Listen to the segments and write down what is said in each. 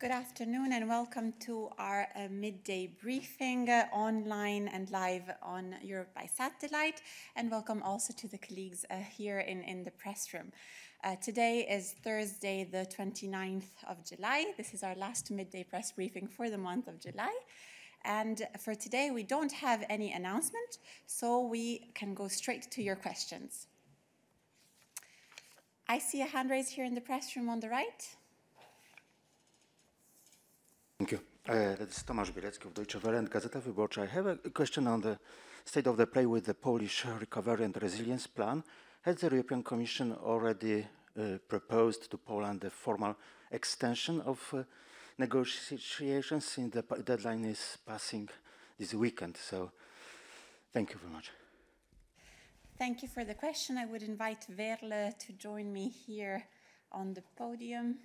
Good afternoon and welcome to our midday briefing online and live on Europe by satellite, and welcome also to the colleagues here in the press room. Today is Thursday the 29th of July. This is our last midday press briefing for the month of July. And for today we don't have any announcement, so we can go straight to your questions. I see a hand raised here in the press room on the right. Thank you. That's Tomasz Bielecki of Deutsche Welle and Gazeta Wyborcza. I have a question on the state of the play with the Polish Recovery and Resilience Plan. Has the European Commission already proposed to Poland a formal extension of negotiations, since the deadline is passing this weekend? So, thank you very much. Thank you for the question. I would invite Verle to join me here on the podium.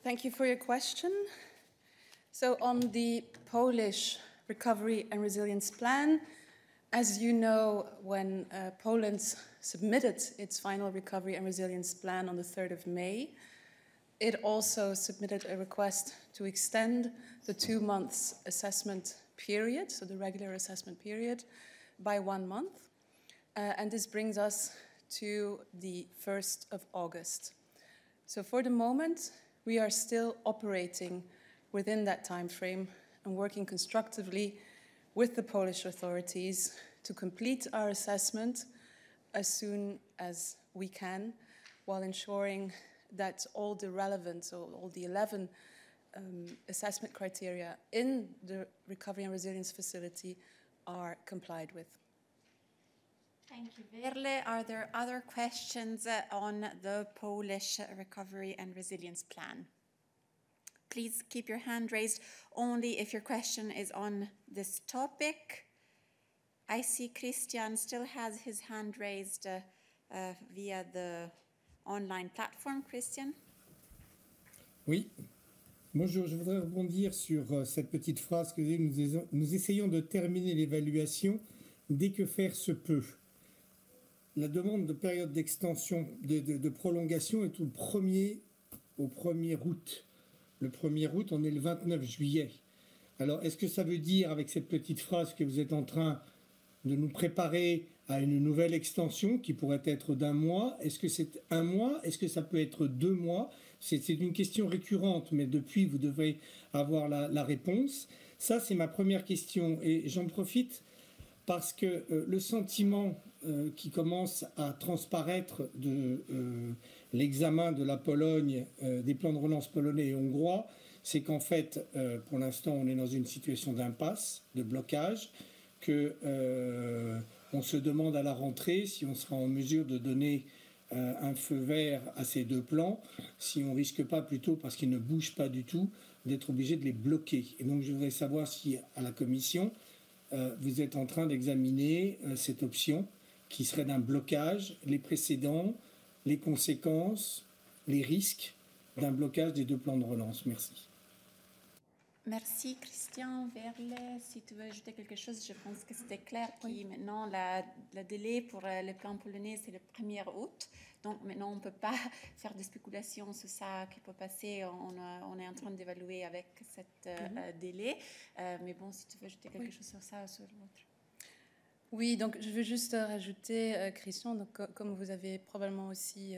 Thank you for your question. So on the Polish Recovery and Resilience Plan, as you know, when Poland submitted its final Recovery and Resilience Plan on the 3rd of May, it also submitted a request to extend the 2 months assessment period, so the regular assessment period, by 1 month. And this brings us to the 1st of August. So for the moment, we are still operating within that time frame and working constructively with the Polish authorities to complete our assessment as soon as we can, while ensuring that all the relevant, so all the 11 assessment criteria in the Recovery and Resilience Facility are complied with. Thank you, Verle. Are there other questions on the Polish Recovery and Resilience Plan? Please keep your hand raised only if your question is on this topic. I see Christian still has his hand raised via the online platform. Christian? Oui. Bonjour, je voudrais rebondir sur cette petite phrase que vous dites, nous essayons de terminer l'évaluation dès que faire se peut. La demande de période d'extension, de prolongation est au 1er août. Le 1er août, on est le 29 juillet. Alors, est-ce que ça veut dire, avec cette petite phrase, que vous êtes en train de nous préparer à une nouvelle extension qui pourrait être d'1 mois? Est-ce que c'est 1 mois? Est-ce que ça peut être 2 mois? C'est une question récurrente, mais depuis, vous devrez avoir la réponse. Ça, c'est ma première question. Et j'en profite parce que le sentiment qui commence à transparaître de l'examen de la Pologne, des plans de relance polonais et hongrois, c'est qu'en fait, pour l'instant, on est dans une situation d'impasse, de blocage, qu'on se demande à la rentrée si on sera en mesure de donner un feu vert à ces 2 plans, si on ne risque pas plutôt, parce qu'ils ne bougent pas du tout, d'être obligé de les bloquer. Et donc, je voudrais savoir si, à la Commission, vous êtes en train d'examiner cette option qui serait d'un blocage, les précédents, les conséquences, les risques d'un blocage des 2 plans de relance. Merci. Merci Christian. Verle, si tu veux ajouter quelque chose, je pense que c'était clair. Oui. Maintenant, le délai pour le plan polonais, c'est le 1er août. Donc maintenant, on ne peut pas faire de spéculation sur ça qui peut passer. On est en train d'évaluer avec cet délai. Mais bon, si tu veux ajouter quelque chose sur ça ou sur l'autre. Oui, donc je veux juste rajouter, Christian, donc, comme vous avez probablement aussi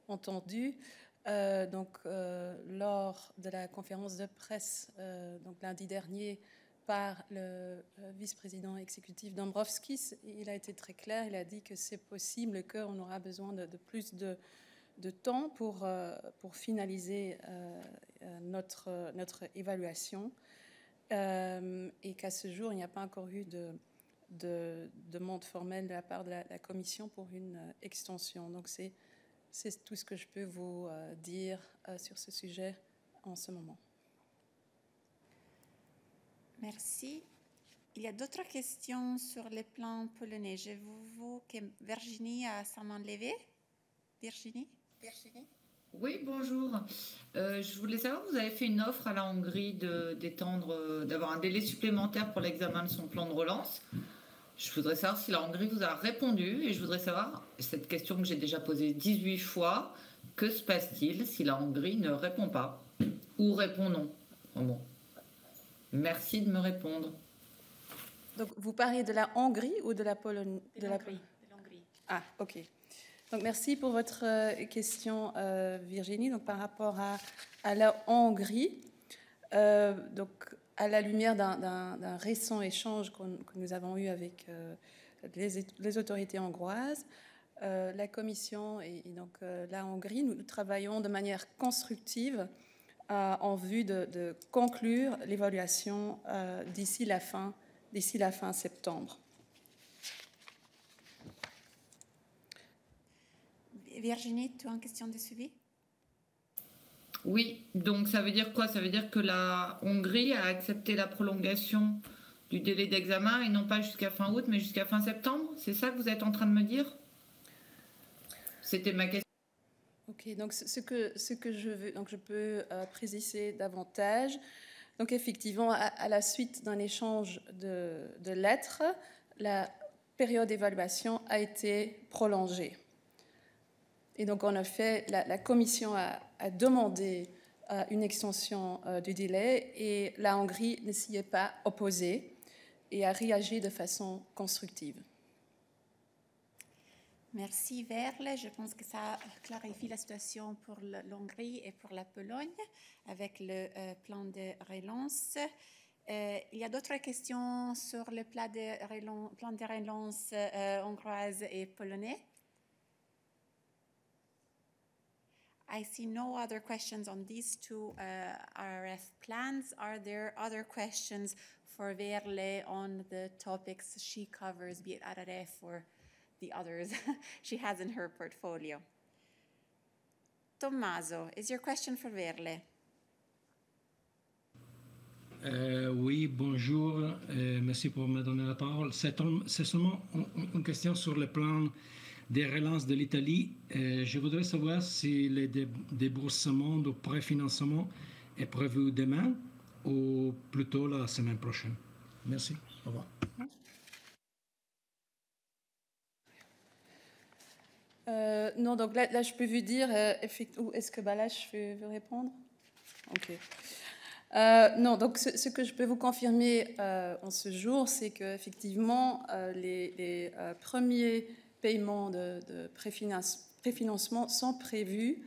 entendu, lors de la conférence de presse donc lundi dernier par le vice-président exécutif Dombrovskis, il a été très clair, il a dit que c'est possible qu'on aura besoin de plus de temps pour finaliser notre évaluation et qu'à ce jour, il n'y a pas encore eu de demande formelle de la part de la Commission pour une extension. Donc c'est tout ce que je peux vous dire sur ce sujet en ce moment. Merci. Il y a d'autres questions sur les plans polonais. Je vous vois que Virginie a sa main levée. Virginie? Oui, bonjour. Je voulais savoir, vous avez fait une offre à la Hongrie d'avoir un délai supplémentaire pour l'examen de son plan de relance. Je voudrais savoir si la Hongrie vous a répondu et je voudrais savoir, cette question que j'ai déjà posée 18 fois, que se passe-t-il si la Hongrie ne répond pas ou répond non? Bon. Merci de me répondre. Donc, vous parlez de la Hongrie ou de la Pologne? De l'Hongrie. Ah, ok. Donc, merci pour votre question, Virginie. Donc, par rapport à la Hongrie, donc, à la lumière d'un récent échange que nous avons eu avec les autorités hongroises, la Commission et donc la Hongrie, nous travaillons de manière constructive en vue de conclure l'évaluation d'ici la fin septembre. Virginie, tu as une question de suivi? Oui, donc ça veut dire quoi? Ça veut dire que la Hongrie a accepté la prolongation du délai d'examen et non pas jusqu'à fin août, mais jusqu'à fin septembre? C'est ça que vous êtes en train de me dire? C'était ma question. Ok, donc ce que je veux, donc je peux préciser davantage. Donc effectivement, à la suite d'un échange de lettres, la période d'évaluation a été prolongée. Et donc en effet, la Commission a demandé une extension du délai et la Hongrie ne s'y est pas opposée et a réagi de façon constructive. Merci Verle. Je pense que ça clarifie la situation pour l'Hongrie et pour la Pologne avec le plan de relance. Il y a d'autres questions sur le plan de relance hongroise et polonais? I see no other questions on these two RRF plans. Are there other questions for Verle on the topics she covers, be it RRF or the others she has in her portfolio? Tommaso, is your question for Verle? Oui, bonjour. Merci pour me donner la parole. C'est seulement une question sur le plan des relances de l'Italie. Je voudrais savoir si le déboursement de préfinancement est prévu demain ou plutôt la semaine prochaine. Merci. Au revoir. Non, donc là, je peux vous dire, est-ce que Balázs veut répondre? Ok. Non, donc ce que je peux vous confirmer en ce jour, c'est qu'effectivement, les premiers paiements de préfinancement sont prévus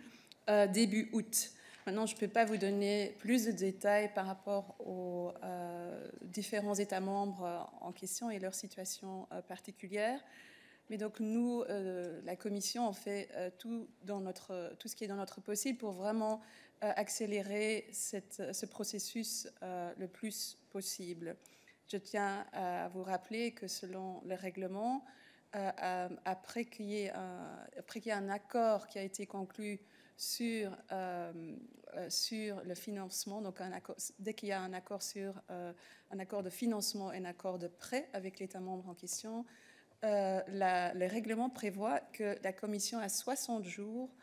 début août. Maintenant, je ne peux pas vous donner plus de détails par rapport aux différents États membres en question et leur situation particulière. Mais donc nous, la Commission, on fait tout ce qui est dans notre possible pour vraiment accélérer ce processus le plus possible. Je tiens à vous rappeler que selon le règlement, après qu'il y ait un accord qui a été conclu sur le financement, donc dès qu'il y a un accord sur un accord de financement et un accord de prêt avec l'État membre en question, le règlement prévoit que la Commission a 60 jours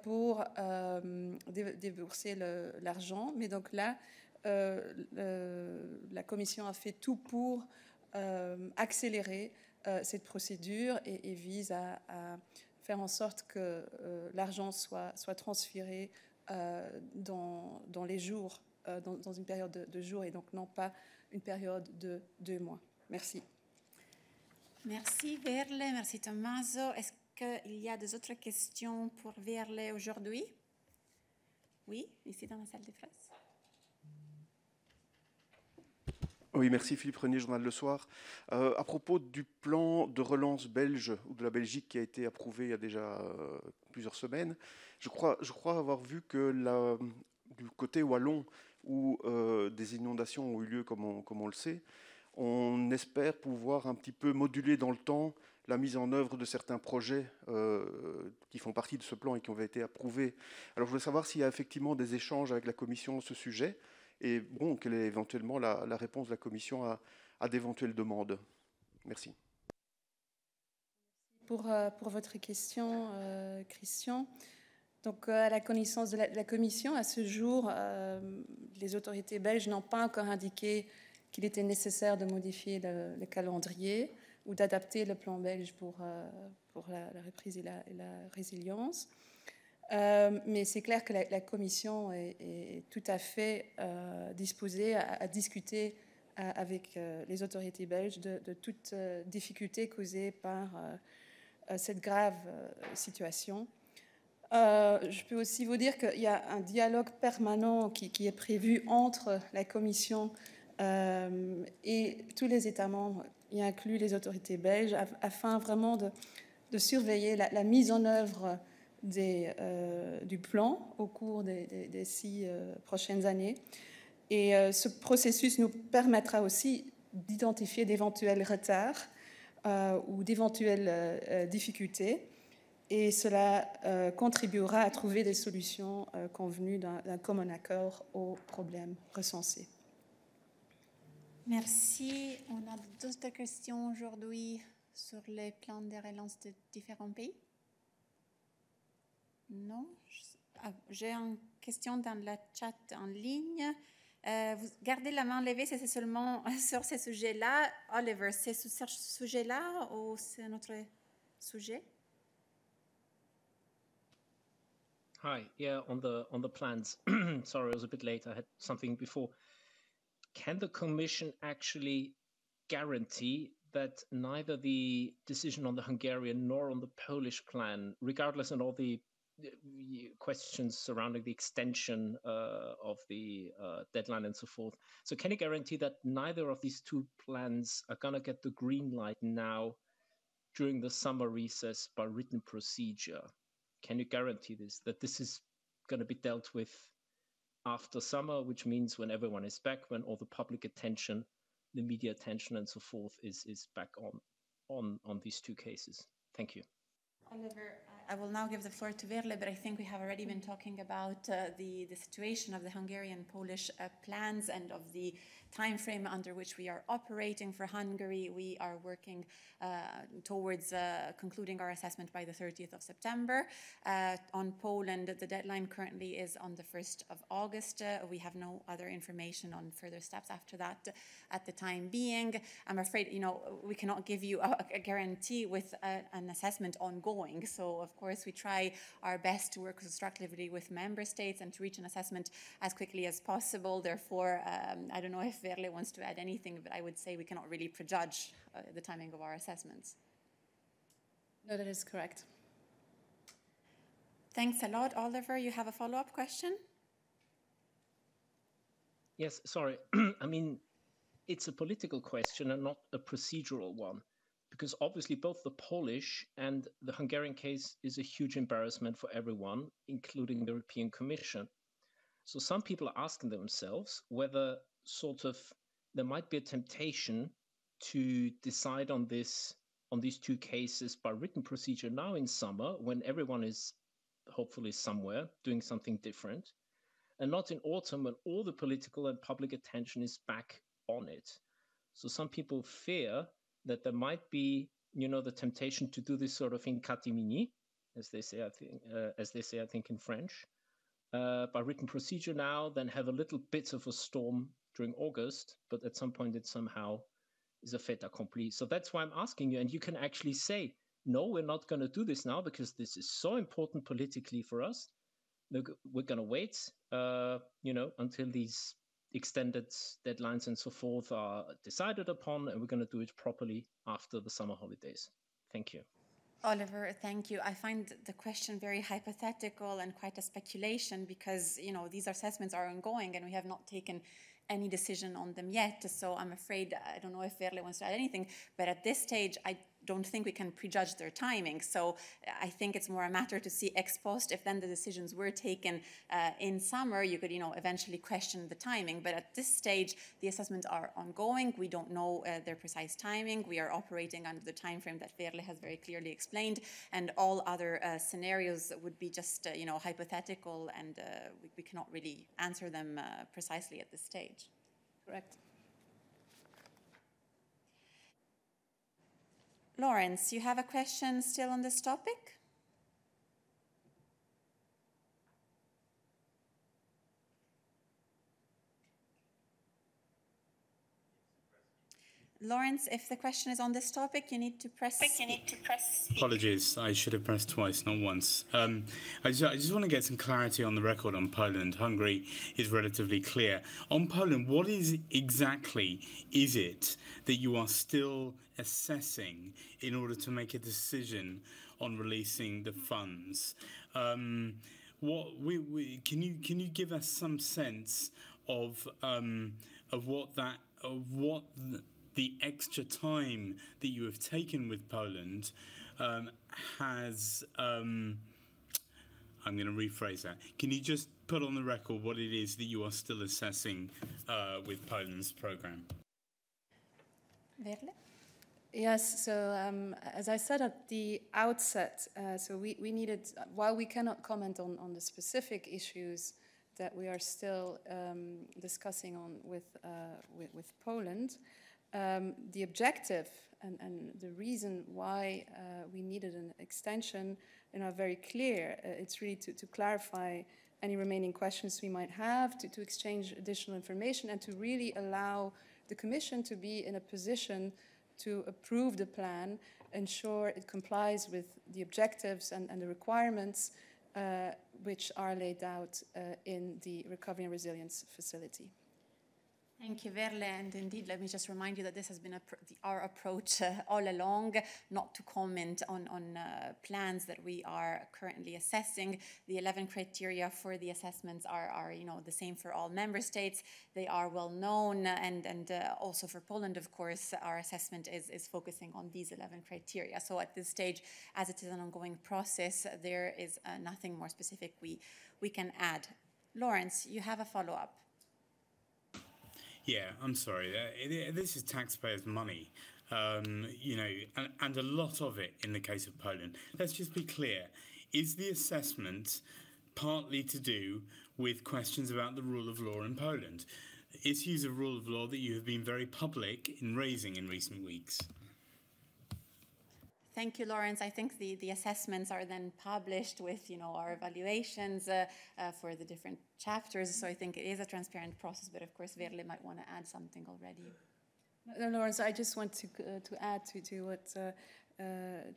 pour débourser l'argent. Mais donc là, la Commission a fait tout pour accélérer cette procédure et vise à faire en sorte que l'argent soit transféré dans les jours, dans une période de jours et donc non pas une période de 2 mois. Merci. Merci Verle, merci Tommaso. Est-ce qu'il y a des autres questions pour Verle aujourd'hui? Oui, ici dans la salle de presse. Oui, merci Philippe René, Journal Le Soir. À propos du plan de relance belge ou de la Belgique qui a été approuvé il y a déjà plusieurs semaines, je crois avoir vu que du côté wallon où des inondations ont eu lieu, comme on le sait, on espère pouvoir un petit peu moduler dans le temps la mise en œuvre de certains projets qui font partie de ce plan et qui ont été approuvés. Alors je voulais savoir s'il y a effectivement des échanges avec la Commission à ce sujet et bon, quelle est éventuellement la réponse de la Commission à d'éventuelles demandes. Merci. pour votre question, Christian. Donc, à la connaissance de la Commission, à ce jour, les autorités belges n'ont pas encore indiqué qu'il était nécessaire de modifier le calendrier ou d'adapter le plan belge pour la reprise et la résilience. Mais c'est clair que la Commission est tout à fait disposée à discuter avec les autorités belges de toute difficulté causée par cette grave situation. Je peux aussi vous dire qu'il y a un dialogue permanent qui est prévu entre la Commission et tous les États membres, y inclus les autorités belges, afin vraiment de surveiller la mise en œuvre du plan au cours des 6 prochaines années. Et ce processus nous permettra aussi d'identifier d'éventuels retards ou d'éventuelles difficultés. Et cela contribuera à trouver des solutions convenues d'un commun accord aux problèmes recensés. Merci. On a d'autres questions aujourd'hui sur les plans de relance de différents pays? Non? J'ai une question dans le chat en ligne. Vous gardez la main levée, c'est seulement sur ces sujets-là. Oliver, c'est sur ce sujet-là ou c'est un autre sujet? Hi, yeah, on the plans. Sorry, I was a bit late. I had something before. Can the Commission actually guarantee that neither the decision on the Hungarian nor on the Polish plan, regardless of all the questions surrounding the extension of the deadline and so forth, so can you guarantee that neither of these two plans are going to get the green light now during the summer recess by written procedure? Can you guarantee this, that this is going to be dealt with after summer, which means when everyone is back, when all the public attention, the media attention and so forth is back on these two cases? Thank you. Oliver, I will now give the floor to Veerle, but I think we have already been talking about the situation of the Hungarian-Polish plans and of the time frame under which we are operating for Hungary. We are working towards concluding our assessment by the 30th of September. On Poland, the deadline currently is on the 1st of August. We have no other information on further steps after that at the time being. I'm afraid, we cannot give you a guarantee with an assessment ongoing. So, of course, we try our best to work constructively with member states and to reach an assessment as quickly as possible. Therefore, I don't know if Veerle wants to add anything, but I would say we cannot really prejudge the timing of our assessments. No, that is correct. Thanks a lot. Oliver, you have a follow-up question? Yes, sorry. I mean, it's a political question and not a procedural one, because obviously both the Polish and the Hungarian case is a huge embarrassment for everyone, including the European Commission. So some people are asking themselves whether there might be a temptation to decide on these two cases by written procedure now in summer, when everyone is hopefully somewhere doing something different, and not in autumn when all the political and public attention is back on it. So some people fear that there might be, the temptation to do this sort of in catimini, as they say, I think in French, by written procedure now, then have a little bit of a storm during August, but at some point it somehow is a fait accompli. So that's why I'm asking you, and you can actually say, no, we're not going to do this now because this is so important politically for us. We're going to wait, until these extended deadlines and so forth are decided upon, and we're going to do it properly after the summer holidays. Thank you. Oliver, thank you. I find the question very hypothetical and quite a speculation because, these assessments are ongoing and we have not taken any decision on them yet. So I'm afraid, I don't know if Veerle wants to add anything, but at this stage, I don't think we can prejudge their timing. So I think it's more a matter to see ex post. If then the decisions were taken in summer, you could, eventually question the timing. But at this stage, the assessments are ongoing. We don't know their precise timing. We are operating under the time frame that Veerle has very clearly explained, and all other scenarios would be just, hypothetical, and we cannot really answer them precisely at this stage. Correct. Lawrence, you have a question still on this topic? Lawrence, if the question is on this topic, you need to press speak. Apologies, I should have pressed twice, not once. I just want to get some clarity on the record on Poland. Hungary is relatively clear. On Poland, what exactly is it that you are still assessing in order to make a decision on releasing the funds? Can you give us some sense of what the extra time that you have taken with Poland has... I'm going to rephrase that. Can you just put on the record what it is that you are still assessing with Poland's programme? Verle? Yes, so as I said at the outset, so we needed, while we cannot comment on the specific issues that we are still discussing with Poland, the objective and the reason why we needed an extension are very clear. It's really to clarify any remaining questions we might have, to exchange additional information, and to really allow the Commission to be in a position to approve the plan, ensure it complies with the objectives and the requirements which are laid out in the Recovery and Resilience Facility. Thank you, Verle. And indeed, let me just remind you that this has been our approach all along, not to comment on plans that we are currently assessing. The 11 criteria for the assessments are the same for all member states. They are well known, and also for Poland, of course, our assessment is focusing on these 11 criteria. So at this stage, as it is an ongoing process, there is nothing more specific we can add. Lawrence, you have a follow-up. Yeah, I'm sorry. This is taxpayers' money, and a lot of it in the case of Poland. Let's just be clear. Is the assessment partly to do with questions about the rule of law in Poland? Issues of rule of law that you have been very public in raising in recent weeks? Thank you, Lawrence. I think the assessments are then published with, our evaluations for the different chapters. So I think it is a transparent process. But of course, Verle might want to add something already. No, Lawrence, I just want to add to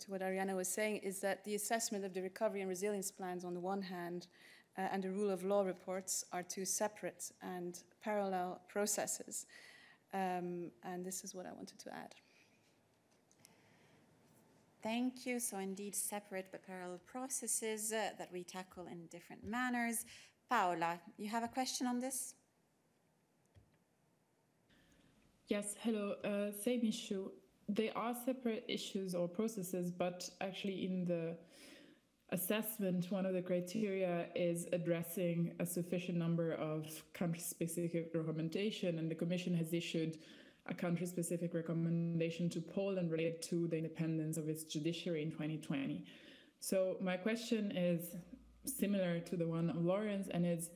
what Arianna was saying, is that the assessment of the recovery and resilience plans on the one hand and the rule of law reports are two separate and parallel processes. And this is what I wanted to add. Thank you. So indeed, separate but parallel processes that we tackle in different manners. Paola, you have a question on this? Yes, hello. Same issue. They are separate issues or processes, but actually in the assessment, one of the criteria is addressing a sufficient number of country-specific recommendations, and the Commission has issued a country-specific recommendation to Poland related to the independence of its judiciary in 2020. So my question is similar to the one of Lawrence, and is,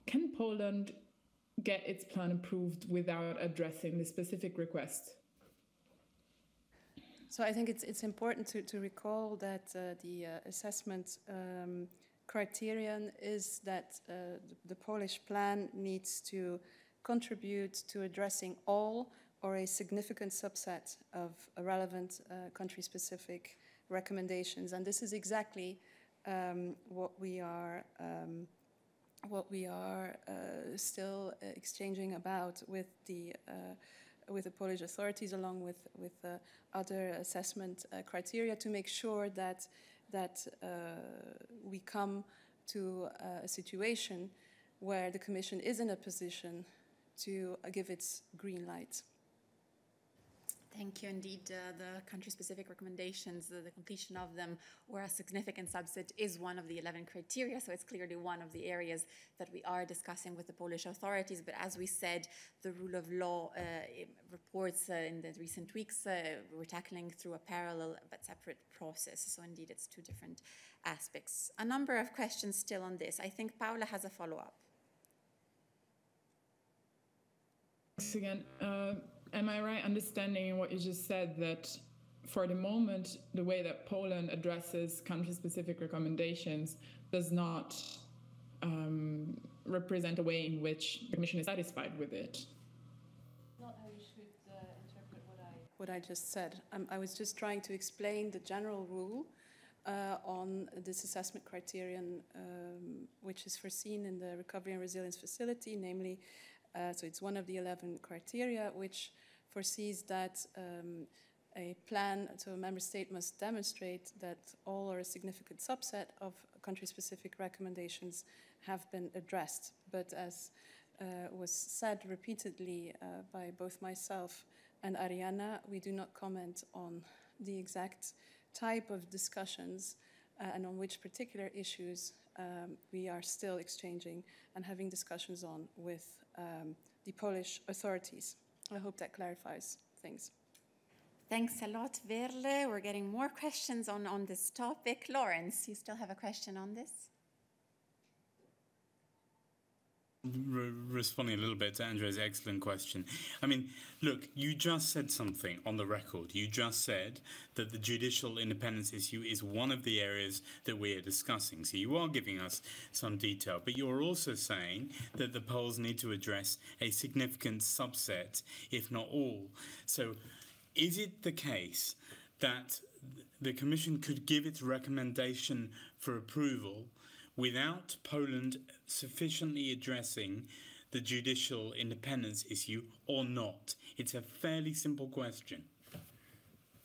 can Poland get its plan approved without addressing the specific request? So I think it's important to recall that the assessment criterion is that the Polish plan needs to contribute to addressing all or a significant subset of relevant country-specific recommendations, and this is exactly what we are still exchanging about with the Polish authorities, along with other assessment criteria, to make sure that we come to a situation where the Commission is in a position to give its green light. Thank you. Indeed, the country-specific recommendations, the completion of them, or a significant subset, is one of the 11 criteria. So it's clearly one of the areas that we are discussing with the Polish authorities. But as we said, the rule of law reports in the recent weeks we're tackling through a parallel but separate process. So indeed, it's two different aspects. A number of questions still on this. I think Paola has a follow-up. Thanks again. Am I right understanding what you just said, that for the moment, the way that Poland addresses country-specific recommendations does not represent a way in which the Commission is satisfied with it. Not how you should interpret what I just said. I was just trying to explain the general rule on this assessment criterion, which is foreseen in the Recovery and Resilience Facility, namely, so it's one of the 11 criteria, which foresees that a plan, so a member state must demonstrate that all or a significant subset of country-specific recommendations have been addressed. But as was said repeatedly by both myself and Arianna, we do not comment on the exact type of discussions and on which particular issues we are still exchanging and having discussions on with the Polish authorities. I hope that clarifies things. Thanks a lot, Veerle. We're getting more questions on this topic. Lawrence, you still have a question on this? Responding a little bit to Andre's excellent question. I mean, look, you just said something on the record. You just said that the judicial independence issue is one of the areas that we are discussing. So you are giving us some detail, but you're also saying that the Poles need to address a significant subset, if not all. So is it the case that the Commission could give its recommendation for approval without Poland sufficiently addressing the judicial independence issue or not? It's a fairly simple question.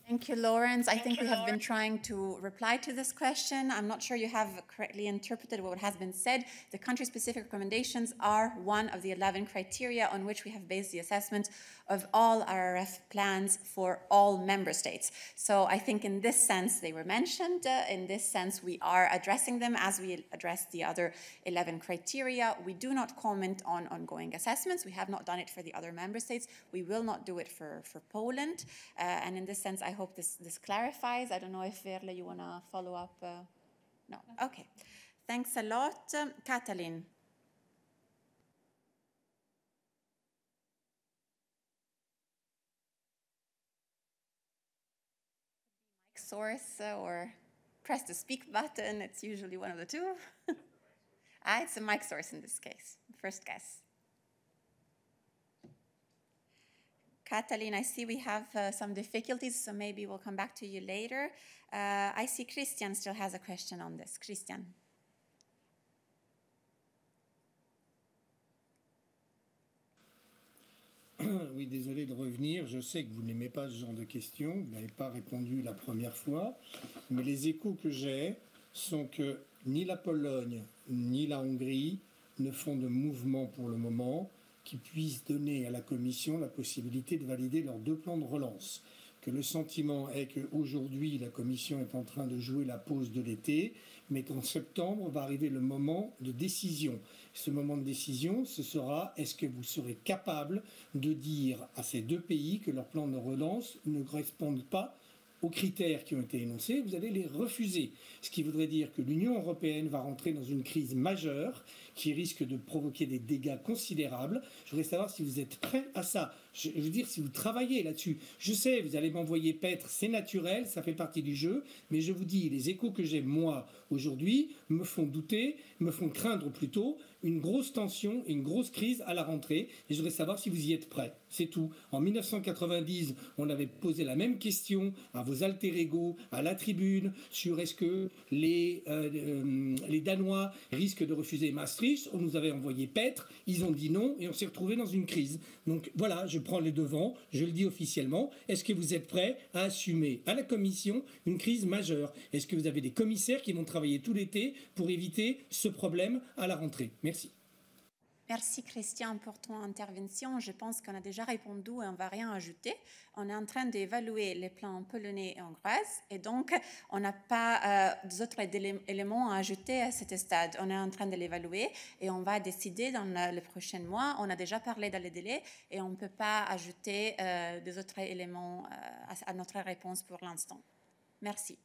Thank you, Lawrence. I think we have been trying to reply to this question. I'm not sure you have correctly interpreted what has been said. The country-specific recommendations are one of the 11 criteria on which we have based the assessment of all RRF plans for all member states. So I think in this sense they were mentioned. In this sense we are addressing them as we address the other 11 criteria. We do not comment on ongoing assessments. We have not done it for the other member states. We will not do it for Poland. And in this sense, I hope this clarifies. I don't know if Veerle, you want to follow up? No. Okay. Thanks a lot. Katalin. Mic source or press the speak button. It's usually one of the two. It's a mic source in this case. First guess. Katalin, I see we have some difficulties, so maybe we'll come back to you later. I see Christian still has a question on this. Christian. Oui, désolé de revenir. Je sais que vous n'aimez pas ce genre de questions. Vous n'avez pas répondu la première fois. Mais les échos que j'ai sont que ni la Pologne ni la Hongrie ne font de mouvement pour le moment qui puissent donner à la Commission la possibilité de valider leurs 2 plans de relance. Que le sentiment est qu'aujourd'hui, la Commission est en train de jouer la pause de l'été, mais qu'en septembre va arriver le moment de décision. Ce moment de décision, ce sera, est-ce que vous serez capable de dire à ces 2 pays que leurs plans de relance ne correspondent pas aux critères qui ont été énoncés, vous allez les refuser. Ce qui voudrait dire que l'Union européenne va rentrer dans une crise majeure qui risque de provoquer des dégâts considérables. Je voudrais savoir si vous êtes prêts à ça. Je veux dire, si vous travaillez là-dessus. Je sais, vous allez m'envoyer paître, c'est naturel, ça fait partie du jeu, mais je vous dis, les échos que j'ai, moi, aujourd'hui, me font douter, me font craindre plutôt une grosse tension et une grosse crise à la rentrée. Et je voudrais savoir si vous y êtes prêts. C'est tout. En 1990, on avait posé la même question à vos alter ego, à la tribune, sur est-ce que les Danois risquent de refuser Maastricht. On nous avait envoyé paître, ils ont dit non et on s'est retrouvé dans une crise. Donc voilà, je prends les devants, je le dis officiellement. Est-ce que vous êtes prêts à assumer à la Commission une crise majeure? Est-ce que vous avez des commissaires qui vont travailler tout l'été pour éviter ce problème à la rentrée? Merci. Merci Christian pour ton intervention. Je pense qu'on a déjà répondu et on ne va rien ajouter. On est en train d'évaluer les plans polonais et hongrois et donc on n'a pas d'autres éléments à ajouter à cet stade. On est en train de l'évaluer et on va décider dans les prochains mois. On a déjà parlé dans les délais et on ne peut pas ajouter des autres éléments à notre réponse pour l'instant. Merci.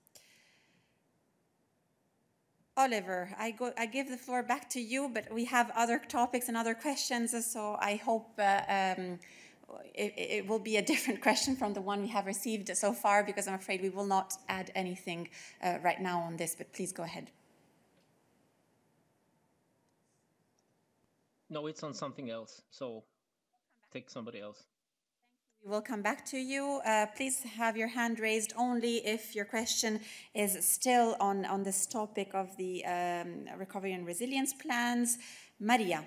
Oliver, I give the floor back to you, but we have other topics and other questions, so I hope it will be a different question from the one we have received so far, because I'm afraid we will not add anything right now on this, but please go ahead. No, it's on something else, so take somebody else. We will come back to you. Please have your hand raised only if your question is still on this topic of the recovery and resilience plans. Maria.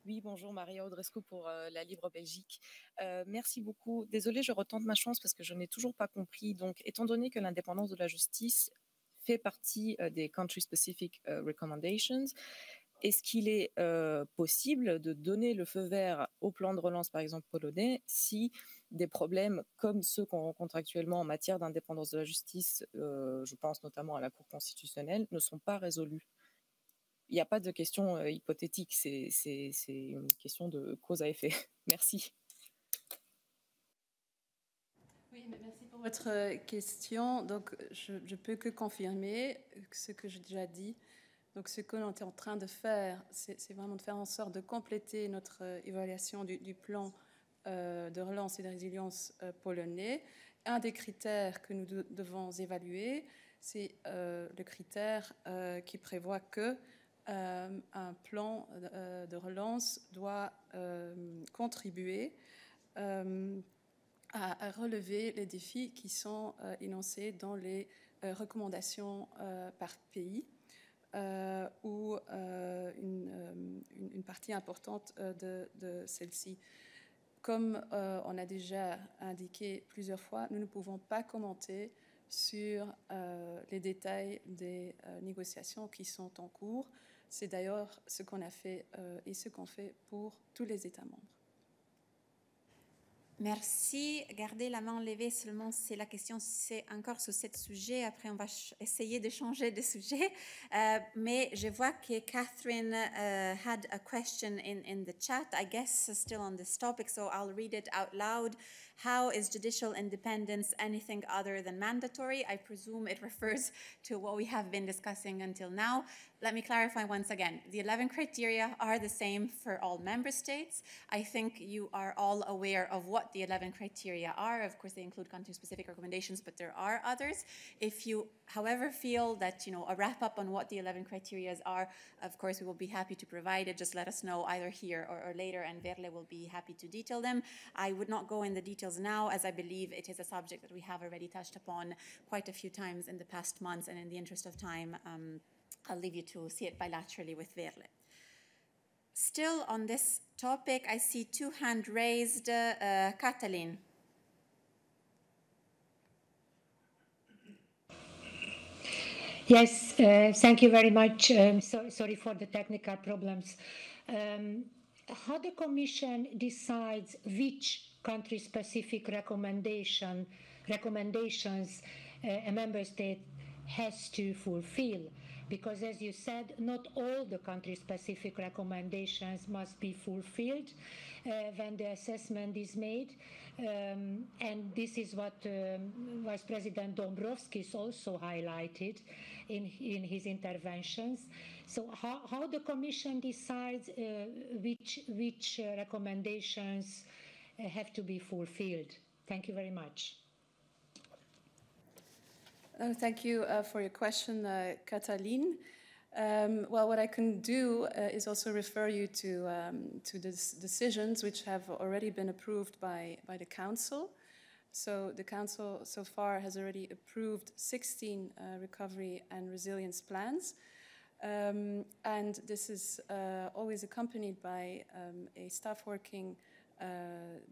Oui, bonjour, Maria Audrescu pour la Libre Belgique. Merci beaucoup. Désolée, je retente ma chance parce que je n'ai toujours pas compris. Donc, étant donné que l'indépendance de la justice fait partie des country-specific recommendations, est-ce qu'il est possible de donner le feu vert au plan de relance, par exemple polonais, si des problèmes comme ceux qu'on rencontre actuellement en matière d'indépendance de la justice, je pense notamment à la Cour constitutionnelle, ne sont pas résolus? Il n'y a pas de question hypothétique, c'est une question de cause à effet. Merci. Oui, merci pour votre question. Donc, je ne peux que confirmer ce que j'ai déjà dit. Donc, ce qu'on est en train de faire, c'est vraiment de faire en sorte de compléter notre évaluation du plan de relance et de résilience polonais. Un des critères que nous devons évaluer, c'est le critère qui prévoit que un plan de relance doit contribuer à relever les défis qui sont énoncés dans les recommandations par pays, ou une partie importante de celle-ci. Comme on a déjà indiqué plusieurs fois, nous ne pouvons pas commenter sur les détails des négociations qui sont en cours. C'est d'ailleurs ce qu'on a fait et ce qu'on fait pour tous les États membres. Merci. Gardez la main levée seulement si la question c'est encore sur ce sujet. Après, on va essayer de changer de sujet. Mais je vois que Catherine had a question in the chat, I guess still on this topic, so I'll read it out loud. How is judicial independence anything other than mandatory? I presume it refers to what we have been discussing until now. Let me clarify once again. The 11 criteria are the same for all member states. I think you are all aware of what the 11 criteria are. Of course, they include country-specific recommendations, but there are others. If you, however, feel that, a wrap-up on what the 11 criteria are, of course, we will be happy to provide it. Just let us know either here or later, and Verle will be happy to detail them. I would not go in the details now, as I believe it is a subject that we have already touched upon quite a few times in the past months, and in the interest of time, I'll leave you to see it bilaterally with Verle. Still on this topic, I see two hands raised. Katalin. Yes, thank you very much. Sorry for the technical problems. How the Commission decides which country-specific recommendations a member state has to fulfill? Because, as you said, not all the country-specific recommendations must be fulfilled when the assessment is made. And this is what Vice President Dombrovskis also highlighted in his interventions. So how the Commission decides which recommendations have to be fulfilled? Thank you very much. Thank you for your question, Katalin. Well, what I can do is also refer you to the decisions which have already been approved by the Council. So the Council so far has already approved 16 recovery and resilience plans. And this is always accompanied by a staff working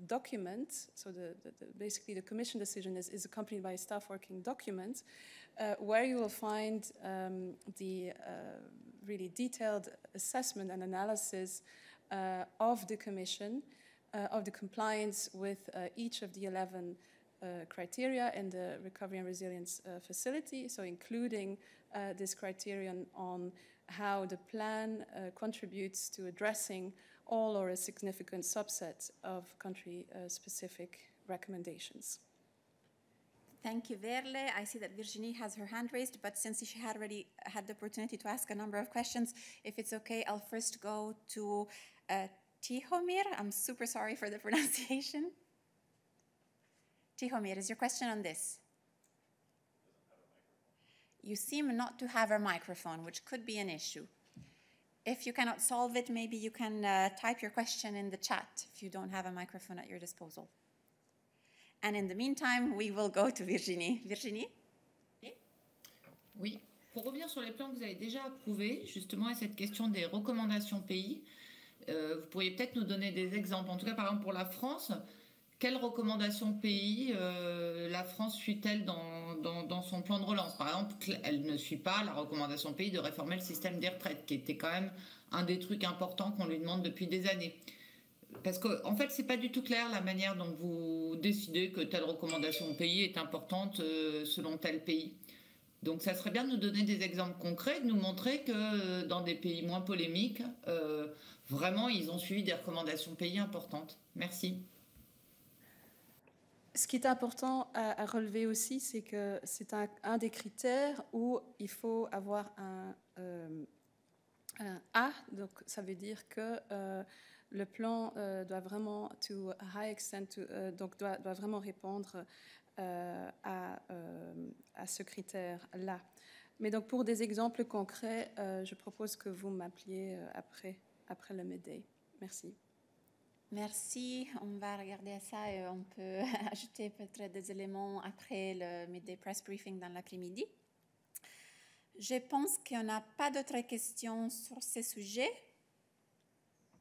document. So basically the Commission decision is accompanied by a staff working document where you will find the really detailed assessment and analysis of the Commission of the compliance with each of the 11 criteria in the Recovery and Resilience Facility, so including this criterion on how the plan contributes to addressing all or a significant subset of country-specific recommendations. Thank you, Verle. I see that Virginie has her hand raised, but since she had already had the opportunity to ask a number of questions, if it's okay, I'll first go to Tihomir. I'm super sorry for the pronunciation. Tihomir, is your question on this? You seem not to have a microphone, which could be an issue. If you cannot solve it, maybe you can type your question in the chat if you don't have a microphone at your disposal. And in the meantime, we will go to Virginie. Virginie? Oui. Pour revenir sur les plans que vous avez déjà approuvés, justement, et cette question des recommandations pays, vous pourriez peut-être nous donner des exemples. En tout cas, par exemple, pour la France, quelles recommandations pays la France suit-elle dans son plan de relance? Par exemple, elle ne suit pas la recommandation pays de réformer le système des retraites, qui était quand même un des trucs importants qu'on lui demande depuis des années. Parce qu'en fait, c'est pas du tout clair la manière dont vous décidez que telle recommandation pays est importante selon tel pays. Donc, ça serait bien de nous donner des exemples concrets, de nous montrer que dans des pays moins polémiques, vraiment, ils ont suivi des recommandations pays importantes. Merci. Ce qui est important à relever aussi, c'est que c'est un des critères où il faut avoir un A, donc ça veut dire que le plan doit vraiment, to a high extent, donc doit vraiment répondre à ce critère-là. Mais donc pour des exemples concrets, je propose que vous m'appeliez après le midday. Merci. Merci. On va regarder ça et on peut ajouter peut-être des éléments après le midday press briefing dans l'après-midi. Je pense qu'il n'y en a pas d'autres questions sur ces sujets.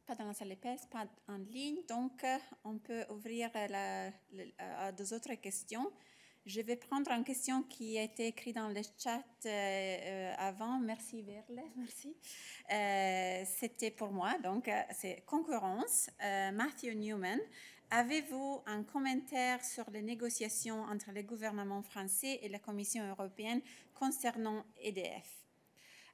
Pas dans la salle épaisse, pas en ligne. Donc, on peut ouvrir à deux autres questions. Je vais prendre une question qui a été écrite dans le chat avant. Merci, Verle. Merci. C'était pour moi. Donc, c'est concurrence. Matthew Newman. Avez-vous un commentaire sur les négociations entre le gouvernement français et la Commission européenne concernant EDF?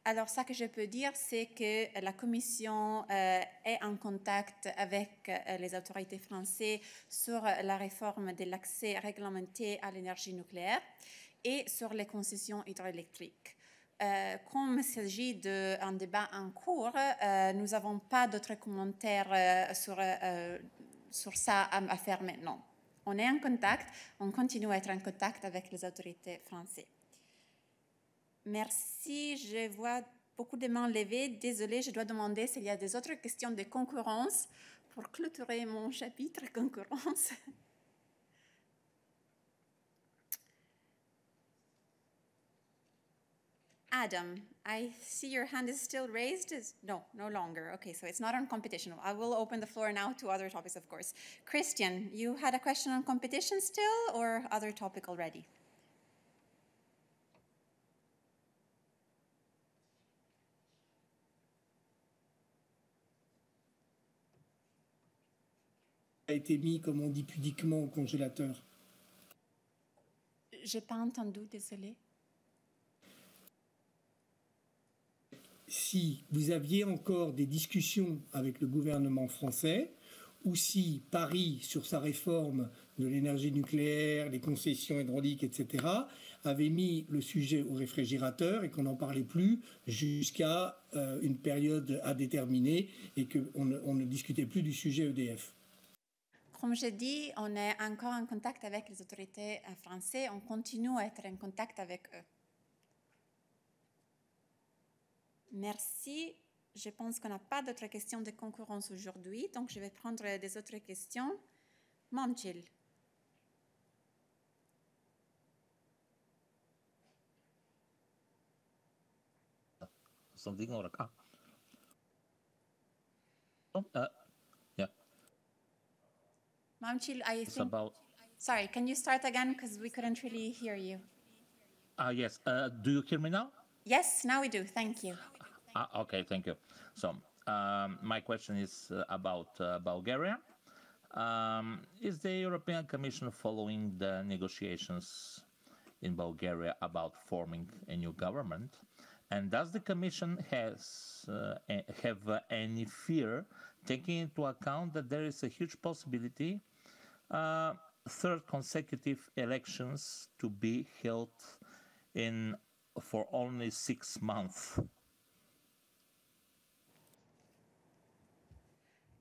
Alors, ça que je peux dire, c'est que la Commission est en contact avec les autorités françaises sur la réforme de l'accès réglementé à l'énergie nucléaire et sur les concessions hydroélectriques. Comme il s'agit d'un débat en cours, nous n'avons pas d'autres commentaires sur ça à faire maintenant. On est en contact, on continue à être en contact avec les autorités françaises. Merci, je vois beaucoup de mains levées. Désolée, je dois demander s'il y a des autres questions de concurrence pour clôturer mon chapitre concurrence. Adam, I see your hand is still raised. No longer. Okay, so it's not on competition. I will open the floor now to other topics, of course. Christian, you had a question on competition still or other topic already? A été mis, comme on dit pudiquement, au congélateur. J'ai pas entendu, désolé. Si vous aviez encore des discussions avec le gouvernement français, ou si Paris, sur sa réforme de l'énergie nucléaire, les concessions hydrauliques, etc., avait mis le sujet au réfrigérateur et qu'on n'en parlait plus jusqu'à une période à déterminer et qu'on ne discutait plus du sujet EDF. Comme je dis, on est encore en contact avec les autorités françaises. On continue à être en contact avec eux. Merci. Je pense qu'on n'a pas d'autres questions de concurrence aujourd'hui, donc je vais prendre des autres questions. Momchil. Something or yeah. Momchil, I think. Sorry, can you start again because we couldn't really hear you? Yes. Do you hear me now? Yes, now we do. Thank you. Okay, thank you. So my question is about Bulgaria. Is the European Commission following the negotiations in Bulgaria about forming a new government? And does the Commission have any fear, taking into account that there is a huge possibility third consecutive elections to be held for only 6 months?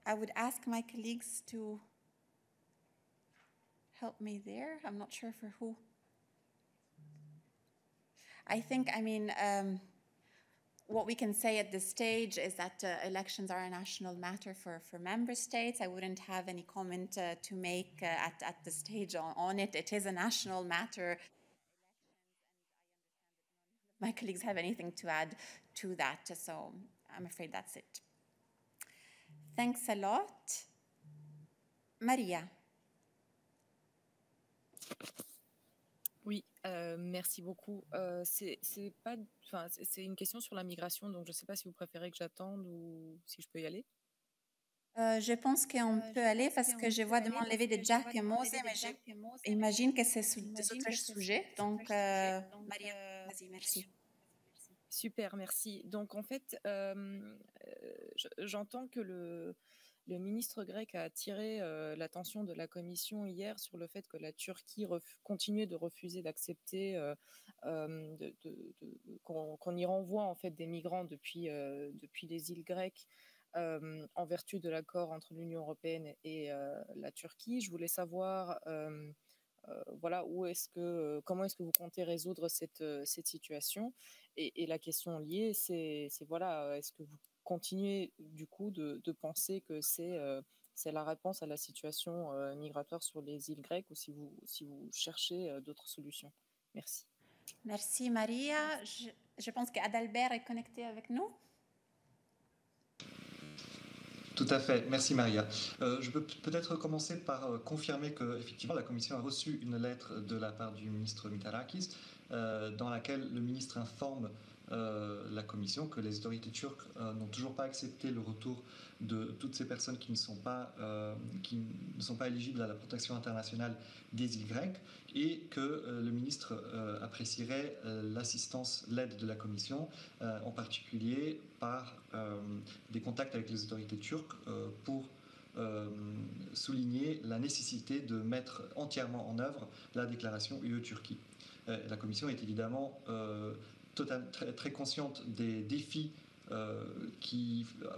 I would ask my colleagues to help me there. I'm not sure for who. I think, what we can say at this stage is that elections are a national matter for member states. I wouldn't have any comment to make at this stage on it. It is a national matter. My colleagues have anything to add to that, so I'm afraid that's it. Thanks a lot. Maria. Oui, merci beaucoup. C'est une question sur la migration, donc je ne sais pas si vous préférez que j'attende ou si je peux y aller. Je pense qu'on peut aller parce que je vois demande levée de Jack et Mose, mais j'imagine que c'est sur des autres sujets. Donc, Maria, vas-y, merci. Super, merci. Donc, en fait, j'entends que le ministre grec a attiré l'attention de la Commission hier sur le fait que la Turquie continuait de refuser d'accepter qu'on y renvoie en fait des migrants depuis les îles grecques en vertu de l'accord entre l'Union européenne et la Turquie. Je voulais savoir voilà, comment est-ce que vous comptez résoudre cette situation et la question liée, c'est voilà, est-ce que vous continuez du coup de penser que c'est la réponse à la situation migratoire sur les îles grecques ou si vous cherchez d'autres solutions? Merci. Merci Maria. Je pense qu'Adalbert est connecté avec nous. Tout à fait, merci Maria. Je peux peut-être commencer par confirmer qu'effectivement la Commission a reçu une lettre de la part du ministre Mitarakis dans laquelle le ministre informe la Commission que les autorités turques n'ont toujours pas accepté le retour de toutes ces personnes qui ne sont pas éligibles à la protection internationale des îles grecques et que le ministre apprécierait l'aide de la Commission, en particulier par des contacts avec les autorités turques pour souligner la nécessité de mettre entièrement en œuvre la déclaration UE-Turquie. La Commission est évidemment très consciente des défis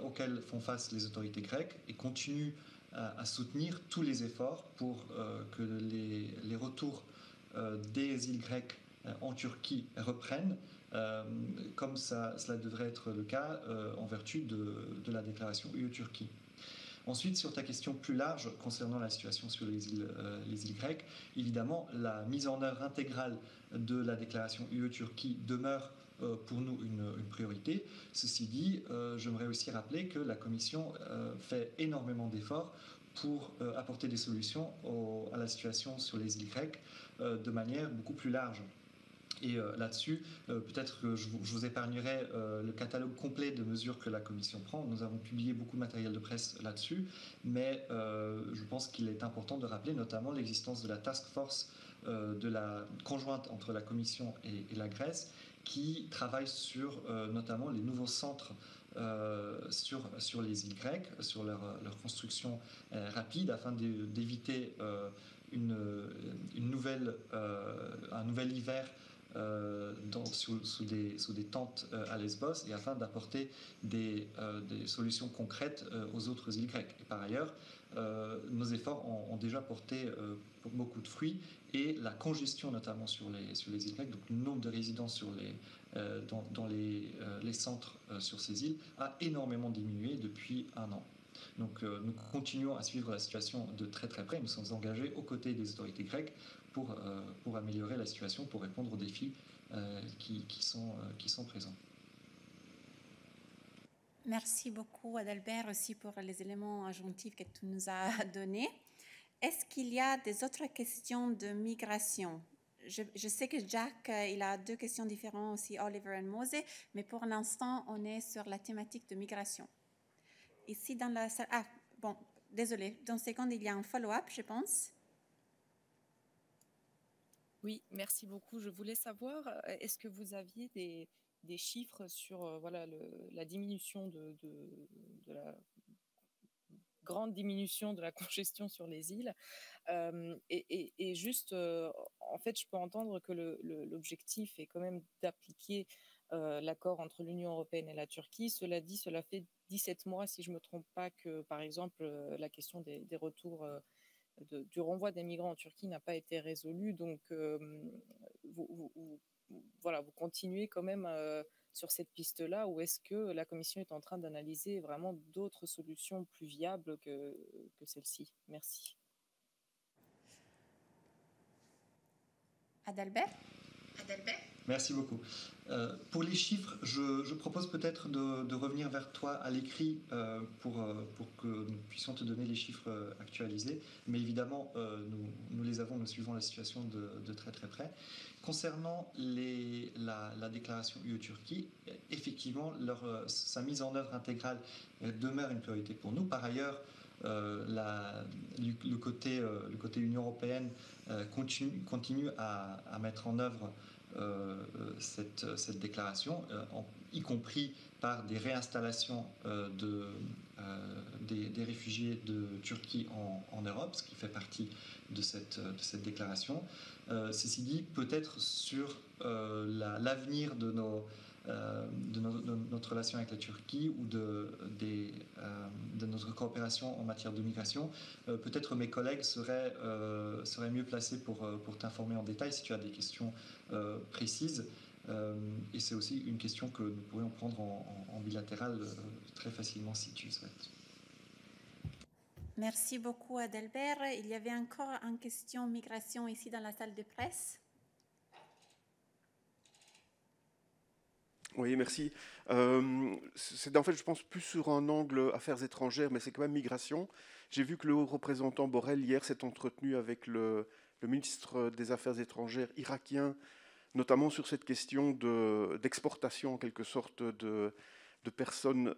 auxquels font face les autorités grecques et continue à soutenir tous les efforts pour que les retours des îles grecques en Turquie reprennent, comme cela devrait être le cas en vertu de la déclaration UE-Turquie. Ensuite, sur ta question plus large concernant la situation sur les îles grecques, évidemment, la mise en œuvre intégrale de la déclaration UE-Turquie demeure pour nous une priorité. Ceci dit, j'aimerais aussi rappeler que la Commission fait énormément d'efforts pour apporter des solutions à la situation sur les îles grecques de manière beaucoup plus large. Et là-dessus, peut-être que je vous épargnerai le catalogue complet de mesures que la Commission prend. Nous avons publié beaucoup de matériel de presse là-dessus, mais je pense qu'il est important de rappeler notamment l'existence de la task force de la conjointe entre la Commission et la Grèce, qui travaille sur notamment les nouveaux centres sur les îles grecques, sur leur construction rapide, afin d'éviter un nouvel hiver sous des tentes à Lesbos et afin d'apporter des solutions concrètes aux autres îles grecques. Et par ailleurs, nos efforts ont déjà porté beaucoup de fruits et la congestion notamment sur les îles grecques, donc le nombre de résidents dans les centres sur ces îles a énormément diminué depuis un an. Donc nous continuons à suivre la situation de très très près. Nous sommes engagés aux côtés des autorités grecques pour améliorer la situation, pour répondre aux défis qui sont présents. Merci beaucoup Adalbert aussi pour les éléments ajonctifs que tu nous as donnés. Est-ce qu'il y a des autres questions de migration? Je sais que Jack, il a deux questions différentes aussi, Oliver et Mose, mais pour l'instant, on est sur la thématique de migration. Ici dans la salle... Ah, bon, désolé. Dans une seconde, il y a un follow-up, je pense. Oui, merci beaucoup. Je voulais savoir, est-ce que vous aviez des chiffres sur la diminution de la grande diminution de la congestion sur les îles et juste, en fait, je peux entendre que l'objectif est quand même d'appliquer l'accord entre l'Union européenne et la Turquie. Cela dit, cela fait 17 mois, si je ne me trompe pas, que, par exemple, la question des retours, du renvoi des migrants en Turquie n'a pas été résolue. Donc, voilà, vous continuez quand même sur cette piste-là, ou est-ce que la Commission est en train d'analyser vraiment d'autres solutions plus viables que celle-ci? Merci. Adalbert? Merci beaucoup. Pour les chiffres, je propose peut-être de revenir vers toi à l'écrit pour que nous puissions te donner les chiffres actualisés. Mais évidemment, nous les avons, nous suivons la situation de très très près. Concernant la déclaration UE-Turquie, effectivement, sa mise en œuvre intégrale demeure une priorité pour nous. Par ailleurs, le côté Union européenne continue à mettre en œuvre cette déclaration, y compris par des réinstallations des réfugiés de Turquie en Europe, ce qui fait partie de cette déclaration. Ceci dit, peut-être sur l'avenir de notre relation avec la Turquie ou de notre coopération en matière de migration, peut-être mes collègues seraient mieux placés pour t'informer en détail si tu as des questions précises. Et c'est aussi une question que nous pourrions prendre en bilatéral très facilement si tu le souhaites. Merci beaucoup Adalbert. Il y avait encore une question migration ici dans la salle de presse. Oui, merci. C'est en fait, je pense, plus sur un angle affaires étrangères, mais c'est quand même migration. J'ai vu que le haut représentant Borrell, hier, s'est entretenu avec le ministre des Affaires étrangères irakien, notamment sur cette question d'exportation, en quelque sorte, de personnes